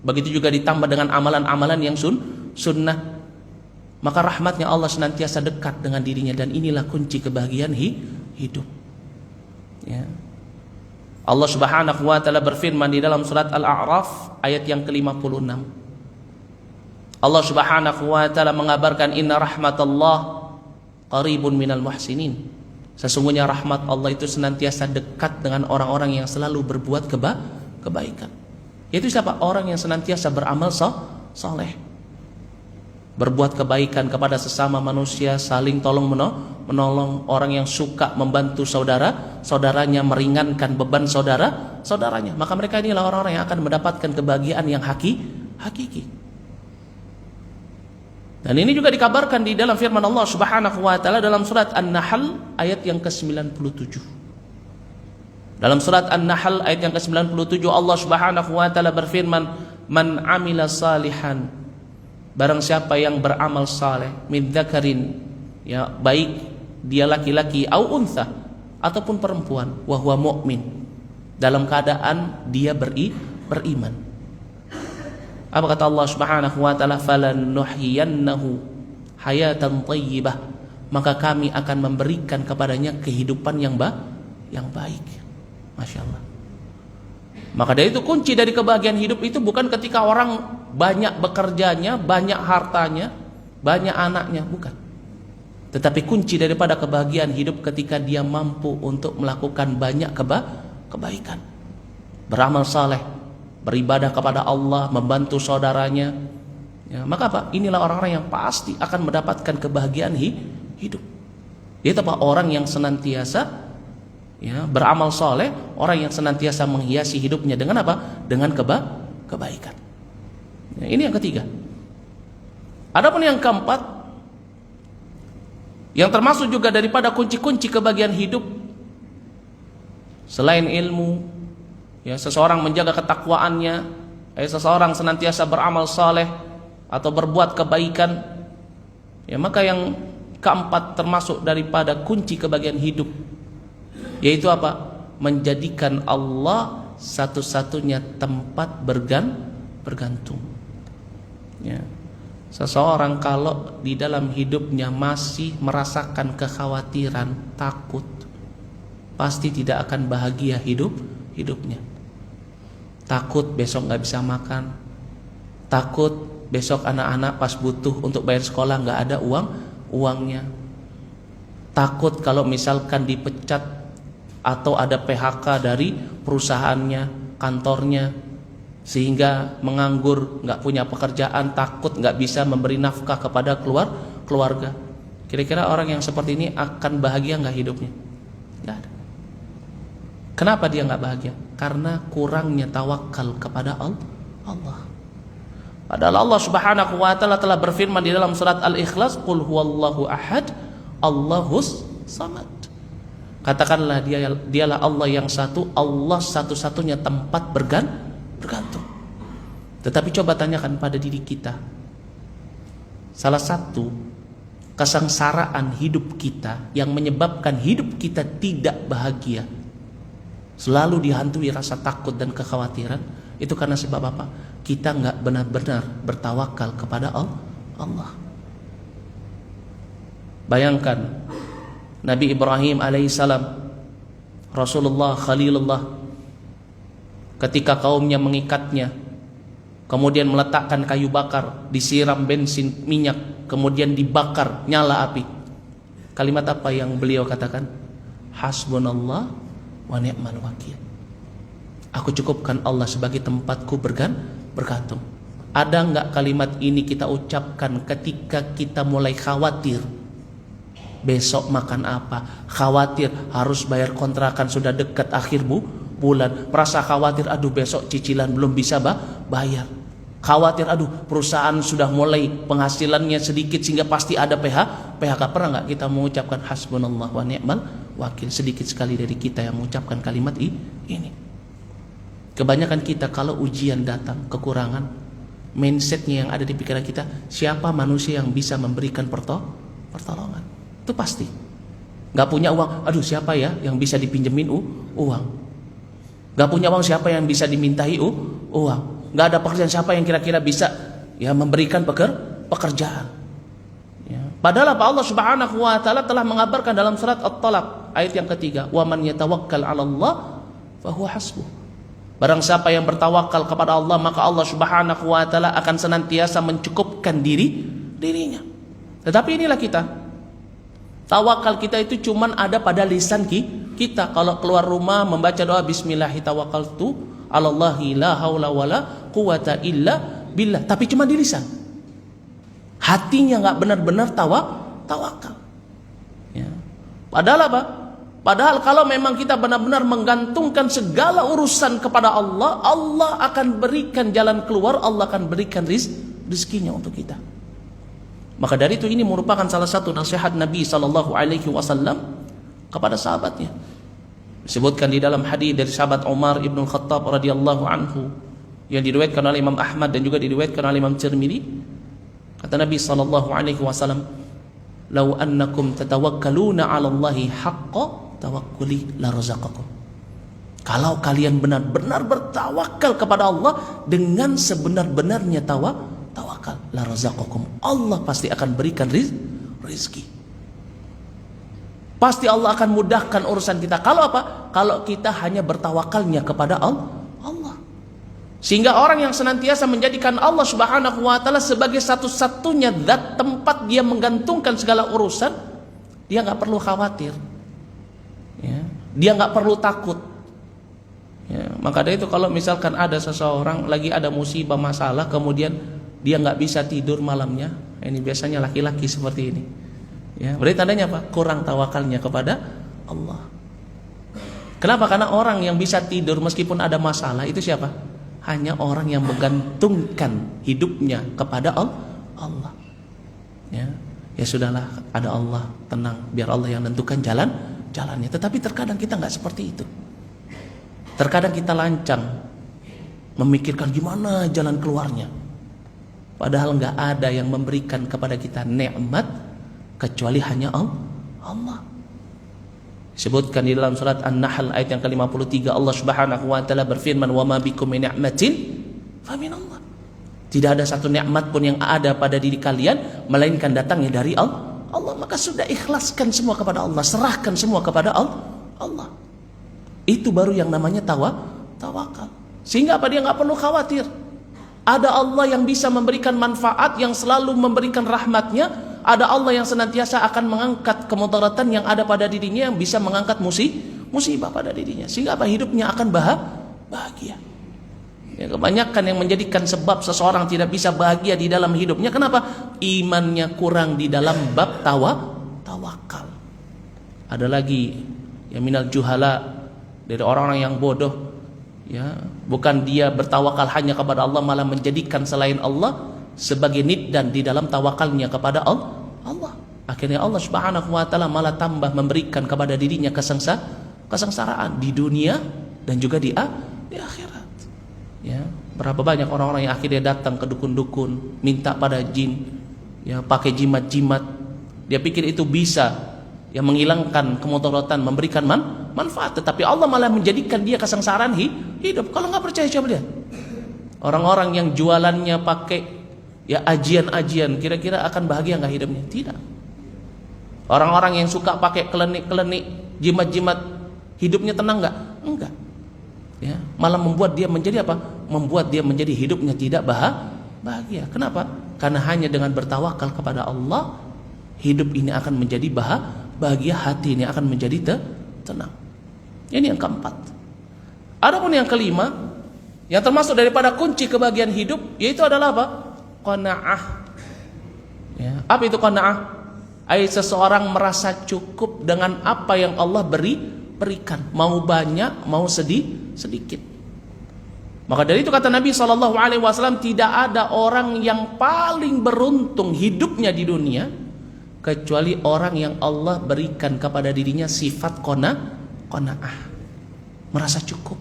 begitu juga ditambah dengan amalan-amalan yang sunnah, maka rahmatnya Allah senantiasa dekat dengan dirinya, dan inilah kunci kebahagiaan hidup. Ya. Allah Subhanahu wa taala berfirman di dalam surat Al-A'raf ayat yang ke-56. Allah Subhanahu wa taala mengabarkan, inna rahmatallah qaribun minal muhsinin. Sesungguhnya rahmat Allah itu senantiasa dekat dengan orang-orang yang selalu berbuat kebaikan. Yaitu siapa? Orang yang senantiasa beramal saleh, berbuat kebaikan kepada sesama manusia, saling tolong menolong, orang yang suka membantu saudaranya, meringankan beban saudaranya. Maka mereka inilah orang-orang yang akan mendapatkan kebahagiaan yang hakiki. Dan ini juga dikabarkan di dalam firman Allah Subhanahu wa taala dalam surat An-Nahl ayat yang ke-97. Dalam surat An-Nahl ayat yang ke-97 Allah Subhanahu wa taala berfirman, man amila salihan, barang siapa yang beramal saleh, min dzakarin, ya, baik dia laki-laki, au untha, ataupun perempuan, wa huwa mu'min, dalam keadaan dia beriman. Apa kata Allah Subhanahu wa taala? Falan nuhyiyannahu hayatan thayyibah, maka kami akan memberikan kepadanya kehidupan yang baik. Masya Allah. Maka dari itu kunci dari kebahagiaan hidup itu bukan ketika orang banyak bekerjanya, banyak hartanya, banyak anaknya, bukan. Tetapi kunci daripada kebahagiaan hidup ketika dia mampu untuk melakukan banyak kebaikan, beramal saleh, beribadah kepada Allah, membantu saudaranya. Ya, maka apa? Inilah orang-orang yang pasti akan mendapatkan kebahagiaan hidup. Dia apa? Orang yang senantiasa beramal soleh, orang yang senantiasa menghiasi hidupnya dengan apa? Dengan kebaikan. Ya, ini yang ketiga. Adapun yang keempat, yang termasuk juga daripada kunci-kunci kebahagiaan hidup, selain ilmu, seseorang menjaga ketakwaannya, seseorang senantiasa beramal saleh atau berbuat kebaikan, maka yang keempat termasuk daripada kunci kebahagiaan hidup, yaitu apa? Menjadikan Allah satu-satunya tempat bergantung. Seseorang kalau di dalam hidupnya masih merasakan kekhawatiran, takut, pasti tidak akan bahagia hidupnya. Takut besok gak bisa makan, takut besok anak-anak pas butuh untuk bayar sekolah gak ada uangnya, takut kalau misalkan dipecat atau ada PHK dari perusahaannya, kantornya, sehingga menganggur, gak punya pekerjaan, takut gak bisa memberi nafkah kepada keluarga. Kira-kira orang yang seperti ini akan bahagia gak hidupnya? Gak ada. Kenapa dia gak bahagia? Karena kurangnya tawakal kepada Allah. Padahal Allah Subhanahu wa taala telah berfirman di dalam surat Al-Ikhlas, "Qul huwallahu ahad, Allahus samad." Katakanlah dialah Allah yang satu, Allah satu-satunya tempat bergantung. Tetapi coba tanyakan pada diri kita, salah satu kesengsaraan hidup kita yang menyebabkan hidup kita tidak bahagia, selalu dihantui rasa takut dan kekhawatiran, itu karena sebab apa? Kita nggak benar-benar bertawakal kepada Allah. Bayangkan Nabi Ibrahim alaihissalam, Rasulullah Khalilullah, ketika kaumnya mengikatnya, kemudian meletakkan kayu bakar, disiram bensin, minyak, kemudian dibakar, nyala api. Kalimat apa yang beliau katakan? Hasbunallah wa ni'mal wakil. Aku cukupkan Allah sebagai tempatku bergantung. Ada enggak kalimat ini kita ucapkan ketika kita mulai khawatir besok makan apa, khawatir harus bayar kontrakan sudah dekat akhir bulan, merasa khawatir aduh besok cicilan belum bisa bayar, khawatir aduh perusahaan sudah mulai penghasilannya sedikit sehingga pasti ada PHK. Pernah enggak kita mengucapkan hasbunallah wa ni'mal wakil? Sedikit sekali dari kita yang mengucapkan kalimat ini. Kebanyakan kita kalau ujian datang, kekurangan, mindsetnya yang ada di pikiran kita, siapa manusia yang bisa memberikan pertolongan? Itu pasti. Gak punya uang, aduh siapa ya yang bisa dipinjemin uang? Gak punya uang, siapa yang bisa dimintai uang? Gak ada pekerjaan, siapa yang kira-kira bisa memberikan pekerjaan? Padahal apa? Allah Subhanahu wa taala telah mengabarkan dalam surat At-Talaq ayat yang ketiga, "Wa man yatawakkal 'ala Allah fa huwa hasbuh." Barang siapa yang bertawakal kepada Allah, maka Allah Subhanahu wa taala akan senantiasa mencukupkan dirinya. Tetapi inilah kita. Tawakal kita itu cuman ada pada lisan kita. Kalau keluar rumah membaca doa bismillahi tawakkaltu 'alallahi la haula wala quwata illa billah, tapi cuma di lisan. Hatinya enggak benar-benar tawakal. Padahal apa? Padahal kalau memang kita benar-benar menggantungkan segala urusan kepada Allah, Allah akan berikan jalan keluar, Allah akan berikan rizkinya untuk kita. Maka dari itu ini merupakan salah satu nasihat Nabi SAW kepada sahabatnya. Disebutkan di dalam hadis dari sahabat Umar ibn Khattab radhiyallahu anhu yang diriwayatkan oleh Imam Ahmad dan juga diriwayatkan oleh Imam Tirmidzi. Kata Nabi SAW, "Lau annakum tatawakkaluna 'ala Allahi haqqa tawakkuli la razaqakum." Kalau kalian benar-benar bertawakal kepada Allah dengan sebenar-benarnya tawakal, la razaqakum, Allah pasti akan berikan rizki. Pasti Allah akan mudahkan urusan kita. Kalau apa? Kalau kita hanya bertawakalnya kepada Allah. Sehingga orang yang senantiasa menjadikan Allah Subhanahu wa taala sebagai satu-satunya zat tempat dia menggantungkan segala urusan, dia nggak perlu khawatir. Ya, dia nggak perlu takut. Ya, maka dari itu kalau misalkan ada seseorang lagi ada musibah masalah, kemudian dia nggak bisa tidur malamnya, ini biasanya laki-laki seperti ini. Ya, berarti tandanya apa? Kurang tawakalnya kepada Allah. Kenapa? Karena orang yang bisa tidur meskipun ada masalah itu siapa? Hanya orang yang menggantungkan hidupnya kepada Allah. Ya sudahlah, ada Allah, tenang, biar Allah yang menentukan jalannya. Tetapi terkadang kita nggak seperti itu. Terkadang kita lancang memikirkan gimana jalan keluarnya. Padahal nggak ada yang memberikan kepada kita nikmat kecuali hanya Allah. Sebutkan di dalam surat An-Nahl ayat yang ke-53, Allah Subhanahu wa taala berfirman, "Wa ma bikum min ni'matin faminallah." Tidak ada satu nikmat pun yang ada pada diri kalian melainkan datangnya dari Allah. Maka sudah ikhlaskan semua kepada Allah, serahkan semua kepada Allah. Itu baru yang namanya tawakal. Sehingga apa? Dia nggak perlu khawatir. Ada Allah yang bisa memberikan manfaat, yang selalu memberikan rahmatnya. Ada Allah yang senantiasa akan mengangkat kemudaratan yang ada pada dirinya, yang bisa mengangkat musibah pada dirinya. Sehingga apa? Hidupnya akan bahagia. Ya, kebanyakan yang menjadikan sebab seseorang tidak bisa bahagia di dalam hidupnya, kenapa? Imannya kurang di dalam bab tawakal. Ada lagi yang minal juhala, dari orang-orang yang bodoh. Ya, bukan dia bertawakal hanya kepada Allah, malah menjadikan selain Allah sebagai niddan di dalam tawakalnya kepada Allah. Akhirnya Allah Subhanahu wa taala malah tambah memberikan kepada dirinya kesengsaraan di dunia dan juga di akhirat. Ya, berapa banyak orang-orang yang akhirnya datang ke dukun-dukun, minta pada jin, ya pakai jimat-jimat. Dia pikir itu bisa yang menghilangkan kemudaratan, memberikan manfaat, tetapi Allah malah menjadikan dia kesengsaraan hidup. Kalau nggak percaya coba lihat orang-orang yang jualannya pakai ya ajian-ajian, kira-kira akan bahagia nggak hidupnya? Tidak. Orang-orang yang suka pakai klenik-klenik, jimat-jimat, hidupnya tenang nggak? Enggak. Ya, malah membuat dia menjadi apa? Membuat dia menjadi hidupnya tidak bahagia. Kenapa? Karena hanya dengan bertawakal kepada Allah, hidup ini akan menjadi bahagia, hati ini akan menjadi tenang. Ini yang keempat. Adapun yang kelima, yang termasuk daripada kunci kebahagiaan hidup, yaitu adalah apa? Qanaah. Ya, apa itu qanaah? Seseorang merasa cukup dengan apa yang Allah berikan, mau banyak, mau sedikit. Maka dari itu kata Nabi SAW, tidak ada orang yang paling beruntung hidupnya di dunia kecuali orang yang Allah berikan kepada dirinya sifat qanaah, merasa cukup.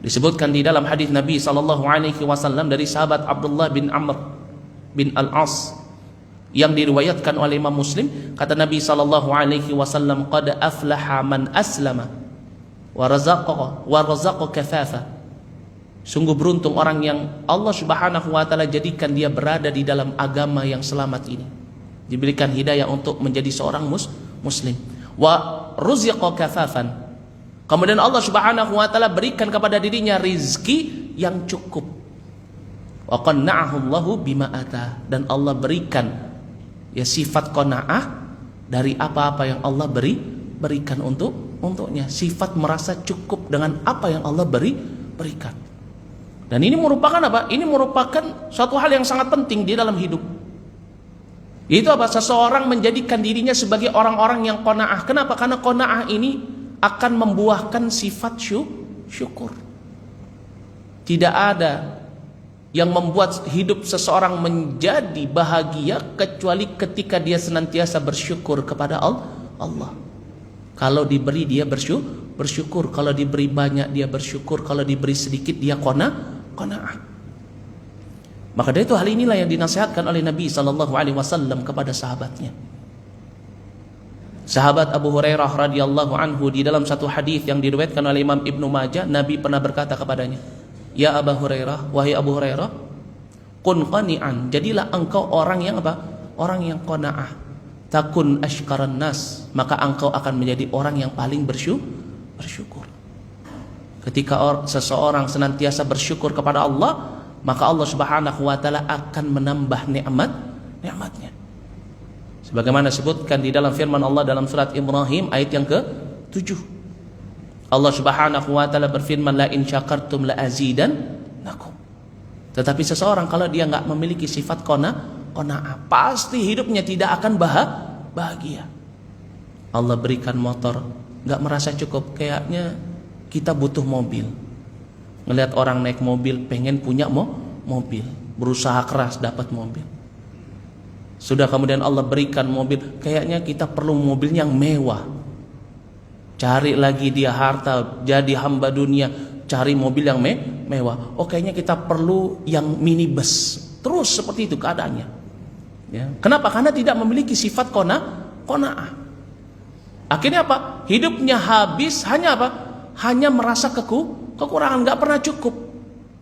Disebutkan di dalam hadis Nabi SAW dari sahabat Abdullah bin Amr bin Al-As yang diriwayatkan oleh Imam Muslim, kata Nabi SAW, qad aflaha man aslama wa razaqa kafafa. Sungguh beruntung orang yang Allah Subhanahu wa taala jadikan dia berada di dalam agama yang selamat ini, diberikan hidayah untuk menjadi seorang muslim. Wa ruziqa kafafan, kemudian Allah Subhanahu wa taala berikan kepada dirinya rizki yang cukup. Wa qanna'ahu Allahu bima ata, dan Allah berikan ya sifat qanaah dari apa-apa yang Allah berikan untuknya, sifat merasa cukup dengan apa yang Allah berikan. Dan ini merupakan apa? Ini merupakan suatu hal yang sangat penting di dalam hidup. Itu apa? Seseorang menjadikan dirinya sebagai orang-orang yang qanaah. Kenapa? Karena qanaah ini akan membuahkan sifat syukur. Tidak ada yang membuat hidup seseorang menjadi bahagia kecuali ketika dia senantiasa bersyukur kepada Allah. Kalau diberi dia bersyukur, kalau diberi banyak dia bersyukur, kalau diberi sedikit dia qanaah. Maka dari itu hal inilah yang dinasihatkan oleh Nabi SAW kepada sahabatnya. Sahabat Abu Hurairah radhiyallahu anhu, di dalam satu hadis yang diriwayatkan oleh Imam Ibnu Majah, Nabi pernah berkata kepadanya, "Ya Abu Hurairah, wahai Abu Hurairah, kun qani'an, jadilah engkau orang yang apa? Orang yang qanaah. takun ashqaran nas, maka engkau akan menjadi orang yang paling bersyukur. Ketika seseorang senantiasa bersyukur kepada Allah, maka Allah Subhanahu wa taala akan menambah nikmatnya. Sebagaimana disebutkan di dalam firman Allah dalam surat Ibrahim ayat yang ke-7. Allah Subhanahu wa taala berfirman, la in syakartum la azidannakum. Tetapi seseorang kalau dia enggak memiliki sifat qanaah, pasti hidupnya tidak akan bahagia. Allah berikan motor, enggak merasa cukup, kayaknya kita butuh mobil. Ngelihat orang naik mobil, pengen punya mobil, berusaha keras dapat mobil. Sudah kemudian Allah berikan mobil, kayaknya kita perlu mobil yang mewah. Cari lagi dia harta, jadi hamba dunia, cari mobil yang mewah. Oh, kayaknya kita perlu yang minibus. Terus seperti itu keadaannya. Ya. Kenapa? Karena tidak memiliki sifat qanaah. Akhirnya apa? Hidupnya habis hanya apa? Hanya merasa kekurangan, nggak pernah cukup.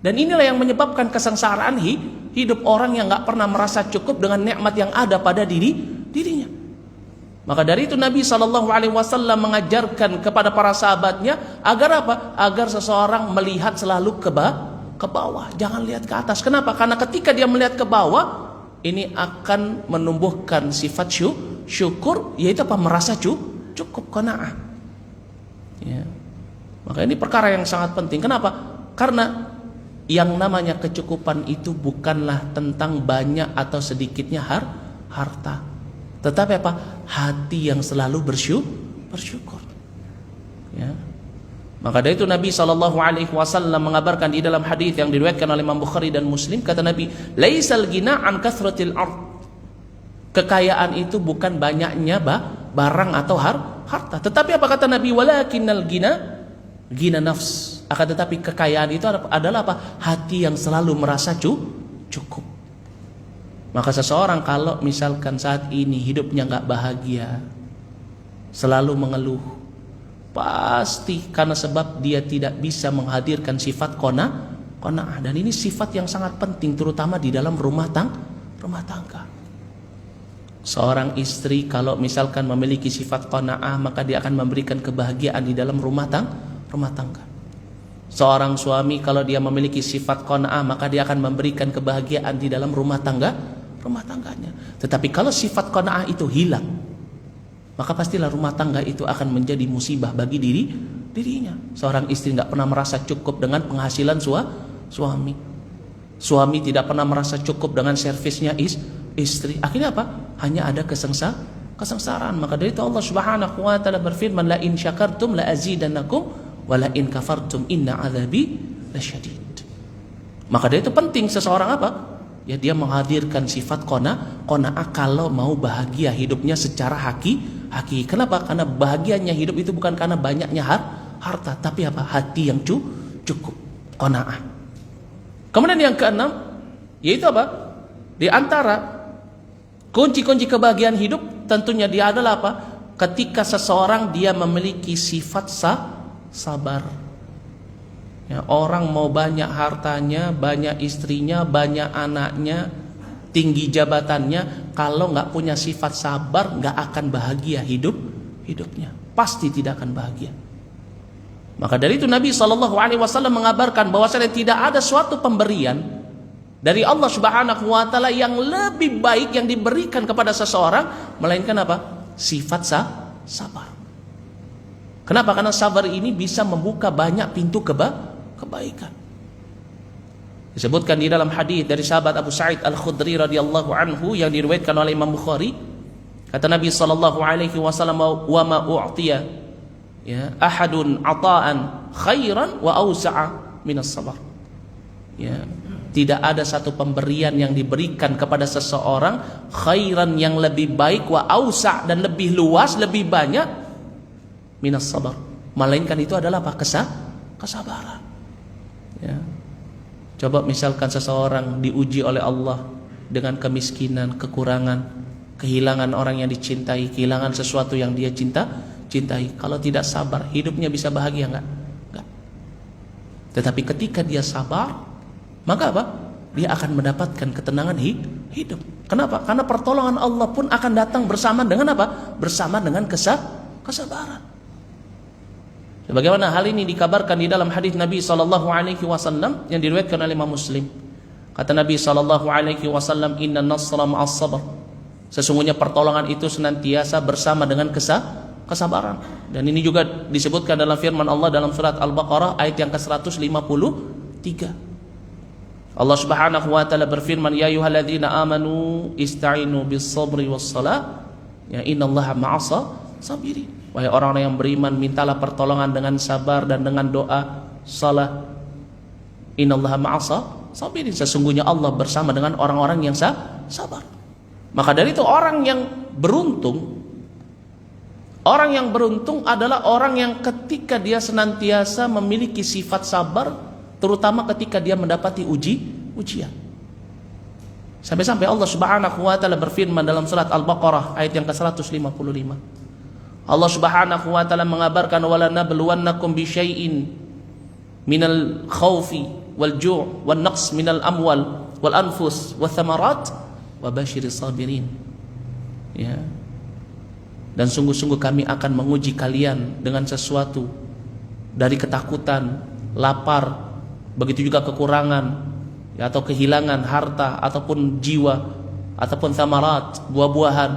Dan inilah yang menyebabkan kesengsaraan hidup orang yang nggak pernah merasa cukup dengan nikmat yang ada pada dirinya. Maka dari itu Nabi SAW mengajarkan kepada para sahabatnya agar apa? Agar seseorang melihat selalu ke bawah, jangan lihat ke atas. Kenapa? Karena ketika dia melihat ke bawah, ini akan menumbuhkan sifat syukur, yaitu apa? Merasa cukup, qanaah. Ya. Maka ini perkara yang sangat penting. Kenapa? Karena yang namanya kecukupan itu bukanlah tentang banyak atau sedikitnya harta, tetapi apa? Hati yang selalu bersyukur. Ya. Maka dari itu Nabi SAW mengabarkan di dalam hadis yang diriwayatkan oleh Imam Bukhari dan Muslim, kata Nabi, laisal ghina an kathratil ard. Kekayaan itu bukan banyaknya barang atau harta, tetapi apa kata Nabi, walakinnal ghina nafs. Akan tetapi kekayaan itu adalah apa? Hati yang selalu merasa cukup. Maka seseorang kalau misalkan saat ini hidupnya nggak bahagia, selalu mengeluh, pasti karena sebab dia tidak bisa menghadirkan sifat qanaah. Dan ini sifat yang sangat penting terutama di dalam rumah tangga. Seorang istri kalau misalkan memiliki sifat qanaah, maka dia akan memberikan kebahagiaan di dalam rumah tangga. Seorang suami kalau dia memiliki sifat qanaah, maka dia akan memberikan kebahagiaan di dalam rumah tangganya. Tetapi kalau sifat qanaah itu hilang, maka pastilah rumah tangga itu akan menjadi musibah bagi dirinya. Seorang istri tidak pernah merasa cukup dengan penghasilan suami. Suami tidak pernah merasa cukup dengan servisnya istri. Akhirnya apa? Hanya ada kesengsaraan. Maka dari itu Allah Subhanahu wa taala berfirman, la in syakartum la azidannakum wala in kafartum inna adzabi lasyadid. Maka dari itu penting seseorang apa? Ya, dia menghadirkan sifat qanaah kalau mau bahagia hidupnya secara hakiki. Kenapa? Karena bahagianya hidup itu bukan karena banyaknya harta, tapi apa? Hati yang cukup, qanaah. Kemudian yang keenam, yaitu apa? Di antara kunci-kunci kebahagiaan hidup tentunya dia adalah apa? Ketika seseorang dia memiliki sifat sabar. Ya, orang mau banyak hartanya, banyak istrinya, banyak anaknya, tinggi jabatannya, kalau nggak punya sifat sabar, nggak akan bahagia hidupnya. Pasti tidak akan bahagia. Maka dari itu Nabi SAW mengabarkan bahwasanya tidak ada suatu pemberian dari Allah Subhanahu wa taala yang lebih baik yang diberikan kepada seseorang melainkan apa? Sifat sabar. Kenapa? Karena sabar ini bisa membuka banyak pintu kebaikan. Disebutkan di dalam hadis dari sahabat Abu Sa'id Al-Khudri radhiyallahu anhu yang diriwayatkan oleh Imam Bukhari, kata Nabi sallallahu alaihi wasallam, wa ma u'tiya ya ahadun ata'an khairan wa awsa'a minas sabar. Ya, tidak ada satu pemberian yang diberikan kepada seseorang khairan yang lebih baik, wa awsa' dan lebih luas, lebih banyak minas sabar, melainkan itu adalah apa? Kesabaran. Ya. Coba misalkan seseorang diuji oleh Allah dengan kemiskinan, kekurangan, kehilangan orang yang dicintai, kehilangan sesuatu yang dia cintai. Kalau tidak sabar, hidupnya bisa bahagia enggak? Tetapi ketika dia sabar, maka apa? Dia akan mendapatkan ketenangan hidup. Kenapa? Karena pertolongan Allah pun akan datang bersama dengan apa? Bersama dengan kesabaran. Sebagaimana hal ini dikabarkan di dalam hadis Nabi SAW yang diriwayatkan oleh Imam Muslim. Kata Nabi SAW, Inna nasra ma'as sabr. Sesungguhnya pertolongan itu senantiasa bersama dengan kesabaran. Dan ini juga disebutkan dalam firman Allah dalam surat Al-Baqarah ayat yang ke-153. Allah Subhanahu wa taala berfirman, ya ayyuhalladzina amanu ista'inu bis-sabri was-salah, ya innallaha ma'as sabirin. Wahai orang-orang yang beriman, mintalah pertolongan dengan sabar dan dengan doa salah. Innallaha ma'as sabirin. Sesungguhnya Allah bersama dengan orang-orang yang sabar. Maka dari itu orang yang beruntung adalah orang yang ketika dia senantiasa memiliki sifat sabar, terutama ketika dia mendapati ujian. Sampai-sampai Allah Subhanahu wa taala berfirman dalam surat Al-Baqarah ayat yang ke-155. Allah Subhanahu wa taala mengabarkan, wala nabluwannakum bisyai'in minal khaufi wal ju' wan naqs minal amwal wal anfus wath thamarat wa basyiris sabirin. Ya. Dan sungguh-sungguh kami akan menguji kalian dengan sesuatu dari ketakutan, lapar, begitu juga kekurangan, ya, atau kehilangan harta ataupun jiwa ataupun thamarat, buah-buahan.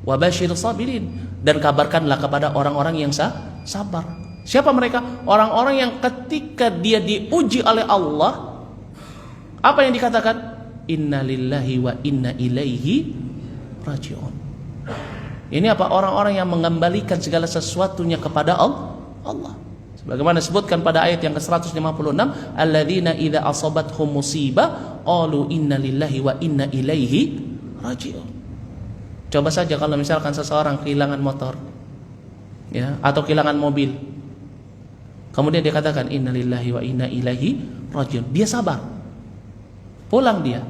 Wa basyiris sabirin. Dan kabarkanlah kepada orang-orang yang sabar. Siapa mereka? Orang-orang yang ketika dia diuji oleh Allah, apa yang dikatakan? Inna lillahi wa inna ilaihi raji'un. Ini apa? Orang-orang yang mengembalikan segala sesuatunya kepada Allah. Sebagaimana disebutkan pada ayat yang ke-156, alladzina idza asabathum musibah qalu inna lillahi wa inna ilaihi raji'un. Coba saja kalau misalkan seseorang kehilangan motor, ya, atau kehilangan mobil, kemudian dia katakan innalillahi wa inna ilaihi rajiun. Dia sabar, pulang dia,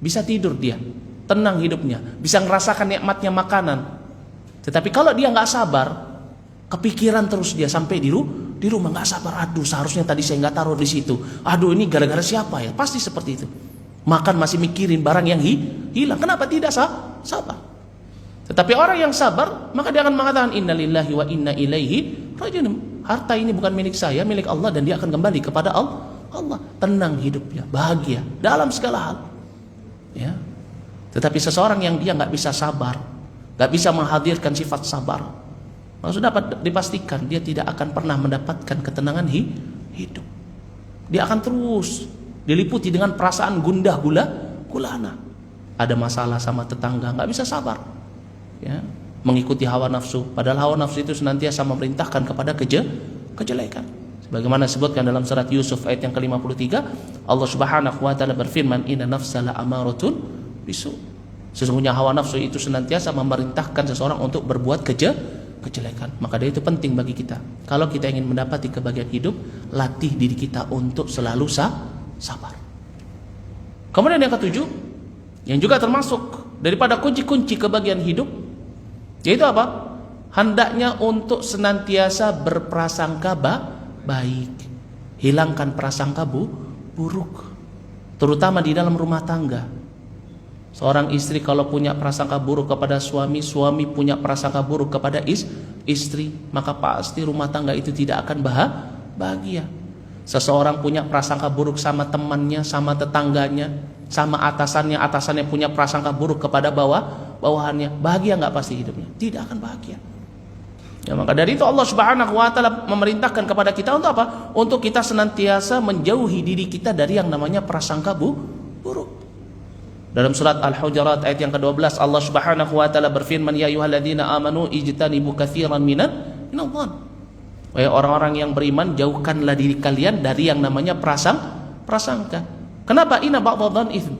bisa tidur dia, tenang hidupnya, bisa ngerasakan nikmatnya makanan. Tetapi kalau dia nggak sabar, kepikiran terus dia sampai di rumah nggak sabar. Aduh, seharusnya tadi saya nggak taruh di situ. Aduh, ini gara-gara siapa ya? Pasti seperti itu. Makan masih mikirin barang yang hilang. Kenapa tidak sabar? Tetapi orang yang sabar, maka dia akan mengatakan innalillahi wa inna ilaihi rajiun. Harta ini bukan milik saya, milik Allah, dan dia akan kembali kepada Allah. Tenang hidupnya, bahagia dalam segala hal. Ya. Tetapi seseorang yang dia nggak bisa sabar, nggak bisa menghadirkan sifat sabar, maka sudah dapat dipastikan dia tidak akan pernah mendapatkan ketenangan hidup. Dia akan terus diliputi dengan perasaan gundah gulana. Ada masalah sama tetangga, nggak bisa sabar. Ya, mengikuti hawa nafsu, padahal hawa nafsu itu senantiasa memerintahkan kepada kejelekan. Sebagaimana disebutkan dalam surat Yusuf ayat yang ke-53, Allah Subhanahu wa taala berfirman, inna nafsala amaratun bisu. Sesungguhnya hawa nafsu itu senantiasa memerintahkan seseorang untuk berbuat kejelekan. Maka dari itu penting bagi kita, kalau kita ingin mendapati kebahagiaan hidup, latih diri kita untuk selalu sabar. Kemudian yang ketujuh, yang juga termasuk daripada kunci-kunci kebahagiaan hidup, yaitu apa? Hendaknya untuk senantiasa berprasangka baik. Hilangkan prasangka buruk, terutama di dalam rumah tangga. Seorang istri kalau punya prasangka buruk kepada suami, suami punya prasangka buruk kepada istri, maka pasti rumah tangga itu tidak akan bahagia. Seseorang punya prasangka buruk sama temannya, sama tetangganya, sama atasannya punya prasangka buruk kepada bawahannya, bahagia nggak pasti hidupnya? Tidak akan bahagia. Ya, maka dari itu Allah Subhanahu wa taala memerintahkan kepada kita untuk apa? Untuk kita senantiasa menjauhi diri kita dari yang namanya prasangka buruk. Dalam surat Al-Hujurat ayat yang ke-12, Allah Subhanahu wa taala berfirman, ya ayyuhalladzina amanu ijtanibu katsiran minadh-dhann. Wahai orang-orang yang beriman, jauhkanlah diri kalian dari yang namanya prasangka. Kenapa? Inna ba'dadh-dhann itsm.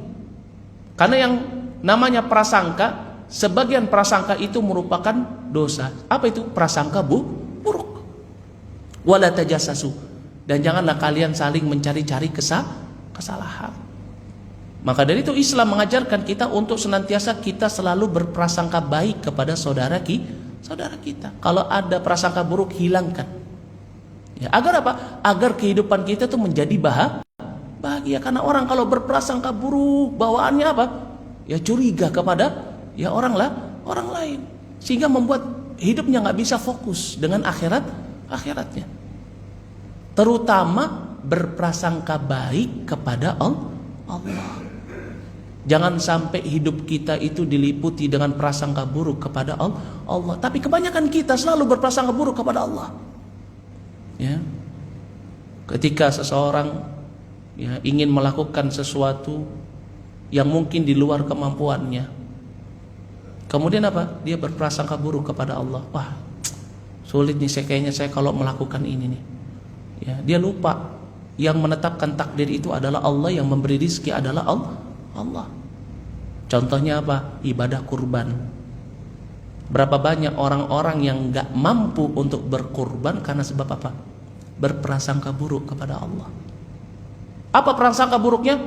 Karena yang namanya prasangka, sebagian prasangka itu merupakan dosa. Apa itu? Prasangka buruk. Wala tajassasu. Dan janganlah kalian saling mencari-cari kesalahan. Maka dari itu Islam mengajarkan kita untuk senantiasa kita selalu berprasangka baik kepada saudara kita. Kalau ada prasangka buruk, hilangkan. Ya, agar apa? Agar kehidupan kita tuh menjadi bahagia. Karena orang kalau berprasangka buruk, bawaannya apa? ya curiga kepada ya orang lain, sehingga membuat hidupnya nggak bisa fokus dengan akhiratnya. Terutama berprasangka baik kepada Allah. Jangan sampai hidup kita itu diliputi dengan prasangka buruk kepada Allah. Tapi kebanyakan kita selalu berprasangka buruk kepada Allah. Ya. Ketika seseorang ya ingin melakukan sesuatu yang mungkin di luar kemampuannya, kemudian apa? Dia berprasangka buruk kepada Allah. Wah, sulit nih kayaknya saya kalau melakukan ini nih. Ya, dia lupa yang menetapkan takdir itu adalah Allah, yang memberi rizki adalah Allah. Contohnya apa? Ibadah kurban. Berapa banyak orang-orang yang gak mampu untuk berkurban karena sebab apa? Berprasangka buruk kepada Allah. Apa prasangka buruknya?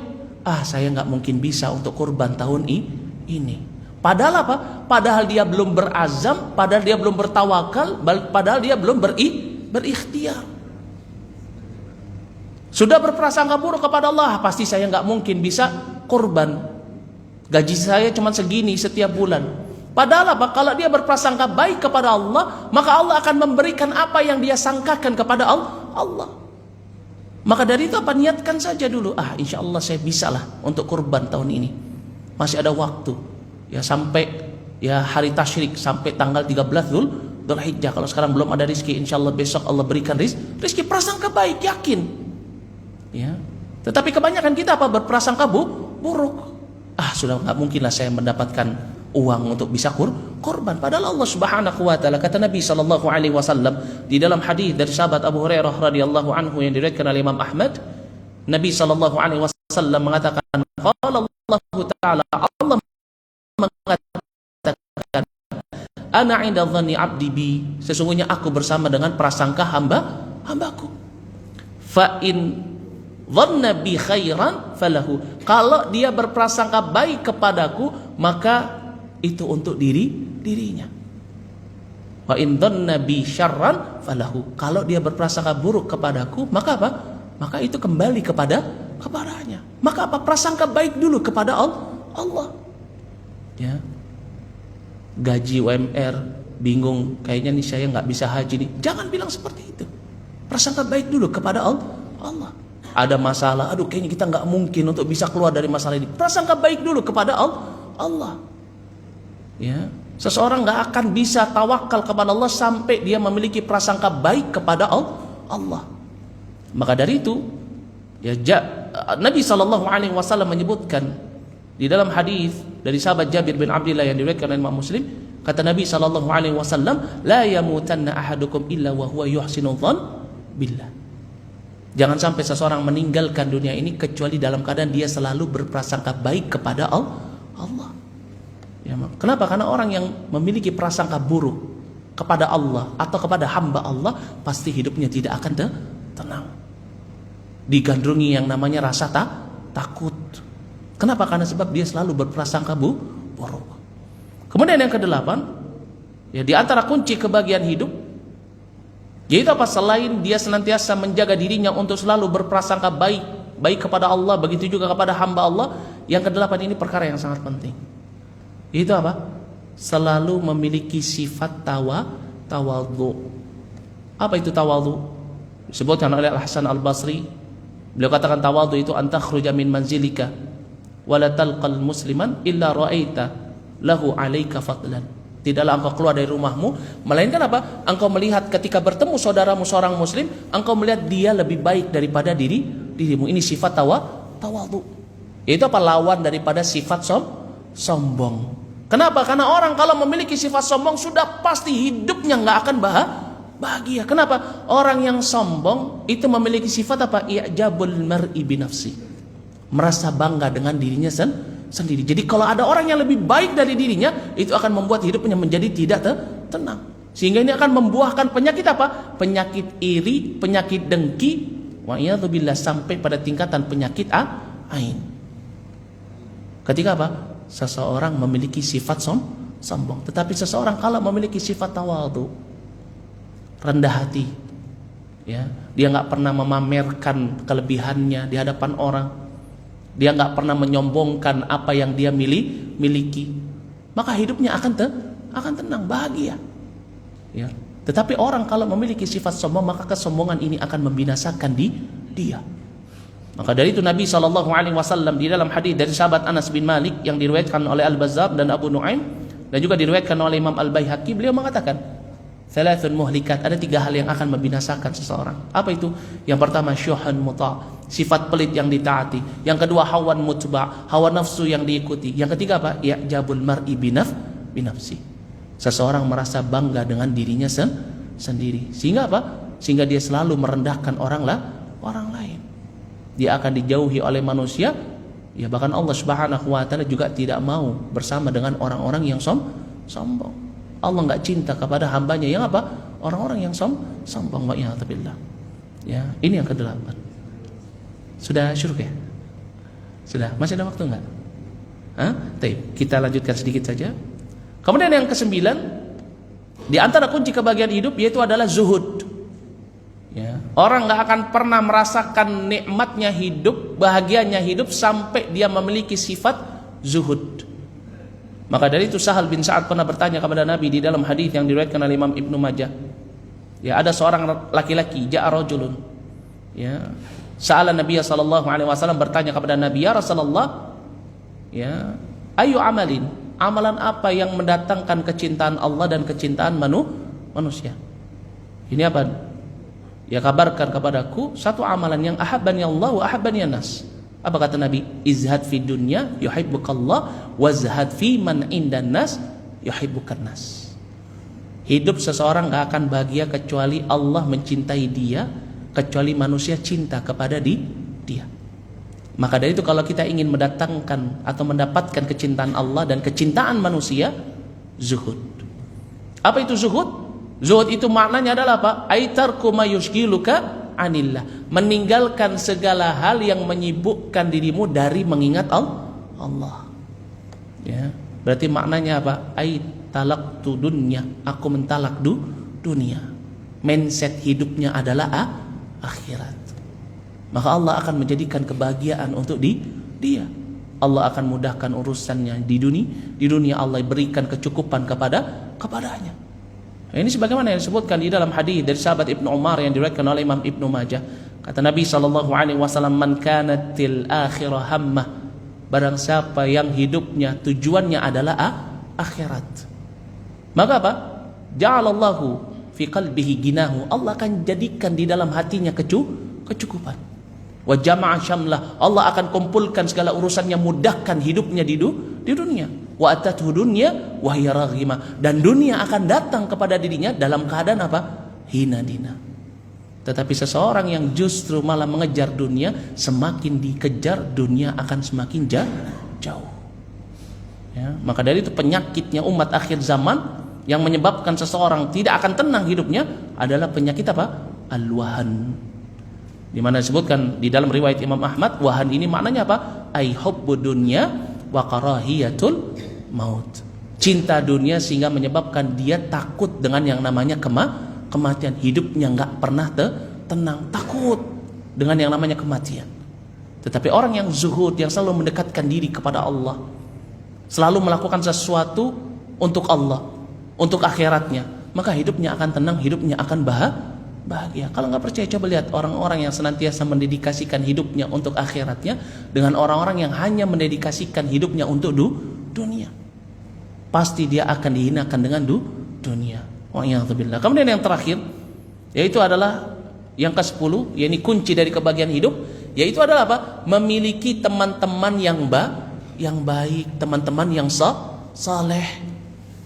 Saya gak mungkin bisa untuk kurban tahun ini. Padahal apa? Padahal dia belum berazam, padahal dia belum bertawakal, padahal dia belum berikhtiar. Sudah berprasangka buruk kepada Allah, pasti saya nggak mungkin bisa kurban. Gaji saya cuma segini setiap bulan. Padahal apa? Kalau dia berprasangka baik kepada Allah, maka Allah akan memberikan apa yang dia sangkakan kepada Allah. Maka dari itu apa? Niatkan saja dulu. Insya Allah saya bisa lah untuk kurban tahun ini. Masih ada waktu. Ya sampai ya hari tasyrik, sampai tanggal 13 Dzulhijjah. Kalau sekarang belum ada rezeki, insya Allah besok Allah berikan rezeki. Prasangka baik, yakin. Ya. Tetapi kebanyakan kita apa? Berprasangka buruk. Sudah nggak mungkin lah saya mendapatkan uang untuk bisa kurban. Padahal Allah Subhanahu wa taala, kata Nabi sallallahu alaihi wasallam di dalam hadis dari sahabat Abu Hurairah radhiyallahu anhu yang diriwayatkan oleh Imam Ahmad, Nabi sallallahu alaihi wasallam mengatakan, qala Allah taala, Allah mengatakan, ana 'inda dhanni 'abdi bi, sesungguhnya aku bersama dengan prasangka hambaku. Fa in dhanna bi khairan falahu, kalau dia berprasangka baik kepadaku, maka itu untuk dirinya. Wa in dhanna bi syarran falahu, kalau dia berprasangka buruk kepadaku, maka apa? Maka itu kembali kepadanya. Maka apa? Prasangka baik dulu kepada Allah. Ya. Gaji UMR, bingung, kayaknya nih saya nggak bisa haji nih. Jangan bilang seperti itu. Prasangka baik dulu kepada Allah. Ada masalah, kayaknya kita nggak mungkin untuk bisa keluar dari masalah ini. Prasangka baik dulu kepada Allah. Ya, seseorang nggak akan bisa tawakal kepada Allah sampai dia memiliki prasangka baik kepada Allah. Maka dari itu, ya Nabi SAW menyebutkan di dalam hadis dari sahabat Jabir bin Abdullah yang diriwayatkan oleh Imam Muslim, kata Nabi SAW, la yamutanna ahadukum illa wa huwa yuhsinu dhann billah. Jangan sampai seseorang meninggalkan dunia ini kecuali dalam keadaan dia selalu berprasangka baik kepada Allah. Ya, kenapa? Karena orang yang memiliki prasangka buruk kepada Allah atau kepada hamba Allah, pasti hidupnya tidak akan tenang. Digandrungi yang namanya rasa takut. Kenapa? Karena sebab dia selalu berprasangka buruk. Kemudian yang kedelapan, ya di antara kunci kebahagiaan hidup, yaitu apa? Selain dia senantiasa menjaga dirinya untuk selalu berprasangka baik kepada Allah, begitu juga kepada hamba Allah. Yang kedelapan ini perkara yang sangat penting. Itu apa? Selalu memiliki sifat tawadhu. Apa itu tawadhu? Disebutkan oleh Al-Hasan Al-Basri. Beliau katakan tawadhu itu antakhruja min manzilika wala talqal musliman illa ra'aita lahu 'alaika fadlan. Tidaklah engkau keluar dari rumahmu, melainkan apa? Engkau melihat ketika bertemu saudaramu seorang muslim, engkau melihat dia lebih baik daripada dirimu. Ini sifat tawadhu. Itu apa? Lawan daripada sifat sombong. Kenapa? Karena orang kalau memiliki sifat sombong, sudah pasti hidupnya nggak akan bahagia. Kenapa? Orang yang sombong itu memiliki sifat apa? I'jabul mar'i binafsi, merasa bangga dengan dirinya sendiri. Jadi kalau ada orang yang lebih baik dari dirinya, itu akan membuat hidupnya menjadi tidak tenang. Sehingga ini akan membuahkan penyakit apa? Penyakit iri, penyakit dengki, wa'iyadzubillah, sampai pada tingkatan penyakit ain. Ketika apa? Seseorang memiliki sifat sombong. Tetapi seseorang kalau memiliki sifat tawadhu, rendah hati, ya, dia nggak pernah memamerkan kelebihannya di hadapan orang. Dia nggak pernah menyombongkan apa yang dia miliki. Maka hidupnya akan tenang, bahagia. Ya. Tetapi orang kalau memiliki sifat sombong, maka kesombongan ini akan membinasakan dia. Maka dari itu Nabi SAW di dalam hadis dari sahabat Anas bin Malik yang diriwayatkan oleh Al-Bazzar dan Abu Nuaim dan juga diriwayatkan oleh Imam Al-Baihaqi, beliau mengatakan, "Thalathun muhlikat," ada 3 hal yang akan membinasakan seseorang. Apa itu? Yang pertama, syuhun muta', sifat pelit yang ditaati. Yang kedua, hawan mutba', hawa nafsu yang diikuti. Yang ketiga apa? I'jabul mar'i binafsi. Seseorang merasa bangga dengan dirinya sendiri. Sehingga apa? Sehingga dia selalu merendahkan orang lain. Dia akan dijauhi oleh manusia. Ya, bahkan Allah Subhanahu wa taala juga tidak mau bersama dengan orang-orang yang sombong. Allah enggak cinta kepada hambanya yang apa? Orang-orang yang sombong. Wa'iyadzubillah. Ya, ini yang ke-8. Sudah syuruk ya? Sudah? Masih ada waktu enggak? Baik, kita lanjutkan sedikit saja. Kemudian yang ke-9, di antara kunci kebahagiaan hidup yaitu adalah zuhud. Ya, orang nggak akan pernah merasakan nikmatnya hidup, bahagianya hidup sampai dia memiliki sifat zuhud. Maka dari itu Sahal bin Sa'ad pernah bertanya kepada Nabi di dalam hadis yang diriwayatkan oleh Imam Ibnu Majah. Ya, ada seorang laki-laki, ja'a rajulun. Ya, sa'ala Nabi sallallahu alaihi wasallam, bertanya kepada Nabi, "Ya Rasulullah, ya, ayu amalin? Amalan apa yang mendatangkan kecintaan Allah dan kecintaan manusia?" Ini apa? Ya, kabarkan kepadaku satu amalan yang ahabbani Allah wa ahabbani nas. Apa kata Nabi? Izhad fi dunya yuhibbukallah wazhad fi man indan nas yuhibbukan nas. Hidup seseorang gak akan bahagia kecuali Allah mencintai dia, kecuali manusia cinta kepada dia. Maka dari itu kalau kita ingin mendatangkan atau mendapatkan kecintaan Allah dan kecintaan manusia, zuhud. Apa itu zuhud? Zuhud itu maknanya adalah apa? Aitarku mayushgiluka anillah. Meninggalkan segala hal yang menyibukkan dirimu dari mengingat Allah. Ya, berarti maknanya apa? Aitalaqtu dunya. Aku mentalak dunia. Mindset hidupnya adalah akhirat. Maka Allah akan menjadikan kebahagiaan untuk dia. Allah akan mudahkan urusannya di dunia Allah berikan kecukupan kepadanya. Ini sebagaimana yang disebutkan di dalam hadis dari sahabat Ibnu Umar yang diriwayatkan oleh Imam Ibnu Majah. Kata Nabi sallallahu alaihi wasallam, "Man kanatil akhirah hammah." Barang siapa yang hidupnya tujuannya adalah akhirat. Maka apa? Ja'alallahu fi qalbihi ginahu. Allah akan jadikan di dalam hatinya kecukupan. Wa jama'a syamlah. Allah akan kumpulkan segala urusannya, mudahkan hidupnya di dunia. Wa atathu dunya wa hiya raghimah, dan dunia akan datang kepada dirinya dalam keadaan apa? Hina dina. Tetapi seseorang yang justru malah mengejar dunia, semakin dikejar dunia akan semakin jauh. Ya, maka dari itu penyakitnya umat akhir zaman yang menyebabkan seseorang tidak akan tenang hidupnya adalah penyakit apa? Al-wahan. Di mana disebutkan di dalam riwayat Imam Ahmad, wahan ini maknanya apa? Ai hubbud dunya wa karahiyatul maut. Cinta dunia sehingga menyebabkan dia takut dengan yang namanya kematian. Hidupnya nggak pernah tenang, takut dengan yang namanya kematian. Tetapi orang yang zuhud, yang selalu mendekatkan diri kepada Allah, selalu melakukan sesuatu untuk Allah, untuk akhiratnya, maka hidupnya akan tenang, hidupnya akan bahagia. Kalau nggak percaya, coba lihat orang-orang yang senantiasa mendedikasikan hidupnya untuk akhiratnya dengan orang-orang yang hanya mendedikasikan hidupnya untuk dunia. Pasti dia akan dihinakan dengan dunia. Wa'iyadzubillah. Kemudian yang terakhir, yaitu adalah yang ke-10, yakni kunci dari kebahagiaan hidup, yaitu adalah apa? Memiliki teman-teman yang baik, teman-teman yang saleh.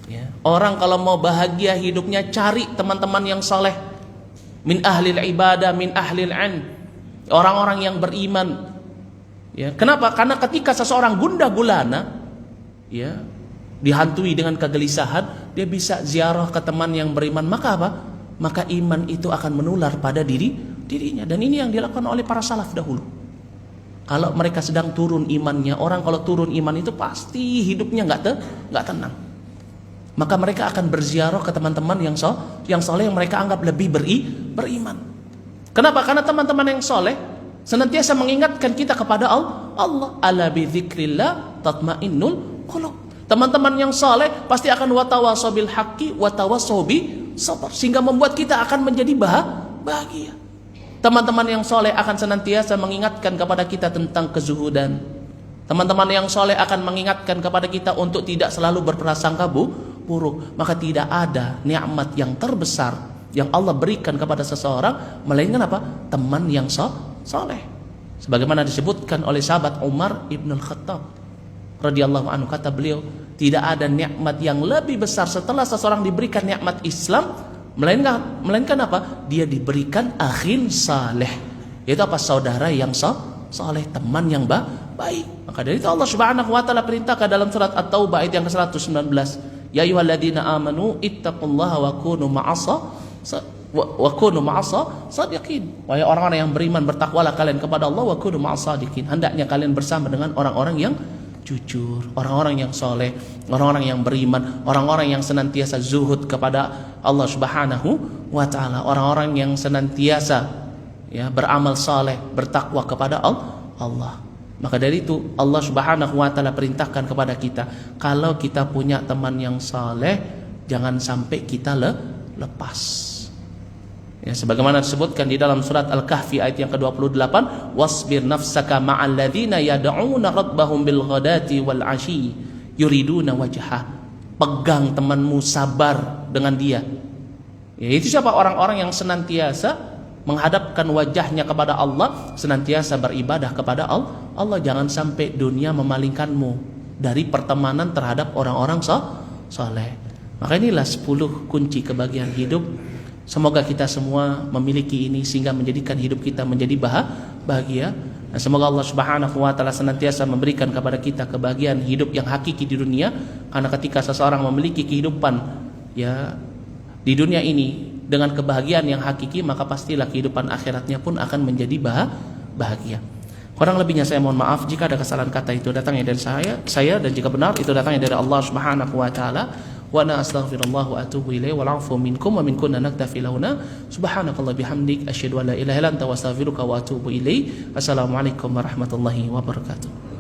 Ya. Orang kalau mau bahagia hidupnya, cari teman-teman yang saleh. Min ahlil ibadah, min ahlil an. Orang-orang yang beriman. Ya, kenapa? Karena ketika seseorang gundah gulana, ya, dihantui dengan kegelisahan, dia bisa ziarah ke teman yang beriman. Maka apa? Maka iman itu akan menular pada dirinya. Dan ini yang dilakukan oleh para salaf dahulu. Kalau mereka sedang turun imannya, orang kalau turun iman itu pasti hidupnya nggak tenang. Maka mereka akan berziarah ke teman-teman yang soleh yang mereka anggap lebih beriman. Kenapa? Karena teman-teman yang soleh senantiasa mengingatkan kita kepada Allah. Ala bi dzikrillah tatmainnul qulub. Teman-teman yang saleh pasti akan watawasau bil haqqi watawasau bi sabar, sehingga membuat kita akan menjadi bahagia. Teman-teman yang saleh akan senantiasa mengingatkan kepada kita tentang kezuhudan. Teman-teman yang saleh akan mengingatkan kepada kita untuk tidak selalu berprasangka buruk. Maka tidak ada nikmat yang terbesar yang Allah berikan kepada seseorang melainkan apa? Teman yang saleh. Sebagaimana disebutkan oleh sahabat Umar ibn al-Khattab radhiyallahu anhu, kata beliau, tidak ada nikmat yang lebih besar setelah seseorang diberikan nikmat Islam melainkan apa? Dia diberikan akhin saleh, yaitu apa? Saudara yang saleh, teman yang baik. Maka dari itu Allah Subhanahu wa taala perintahkan dalam surat At-Taubah ayat yang ke-119, ya ayyuhalladzina amanu ittaqullaha wa kunu ma'asa sadiqin. Wahai orang-orang yang beriman, bertakwalah kalian kepada Allah, wa kunu ma'asa sadiqin. Hendaknya kalian bersama dengan orang-orang yang jujur, orang-orang yang soleh, orang-orang yang beriman, orang-orang yang senantiasa zuhud kepada Allah Subhanahu wa taala, orang-orang yang senantiasa beramal saleh, bertakwa kepada Allah. Maka dari itu Allah Subhanahu wa taala perintahkan kepada kita, kalau kita punya teman yang saleh, jangan sampai kita lepas. Sebagaimana disebutkan di dalam surat Al-Kahfi ayat yang ke-28, wasbir nafsaka ma'al ladzina yad'una rabbahum bil ghadati wal 'ashyi yuriduna wajhah. Pegang temanmu, sabar dengan dia. Itu siapa? Orang-orang yang senantiasa menghadapkan wajahnya kepada Allah, senantiasa beribadah kepada Allah. Jangan sampai dunia memalingkanmu dari pertemanan terhadap orang-orang saleh. Maka inilah 10 kunci kebahagiaan hidup. Semoga kita semua memiliki ini sehingga menjadikan hidup kita menjadi bahagia. Dan semoga Allah Subhanahu wa taala senantiasa memberikan kepada kita kebahagiaan hidup yang hakiki di dunia. Karena ketika seseorang memiliki kehidupan di dunia ini dengan kebahagiaan yang hakiki, maka pastilah kehidupan akhiratnya pun akan menjadi bahagia. Kurang lebihnya saya mohon maaf jika ada kesalahan kata itu datangnya dari saya dan jika benar itu datangnya dari Allah Subhanahu wa taala. Wa ana astaghfirullah wa atubu ilaihi wal 'afu minkum wa minkunna naktafi launa subhanakallah bihamdik asyhadu an la ilaha illa anta wa astaghfiruka wa atubu ilaihi. Assalamualaikum warahmatullahi wabarakatuh.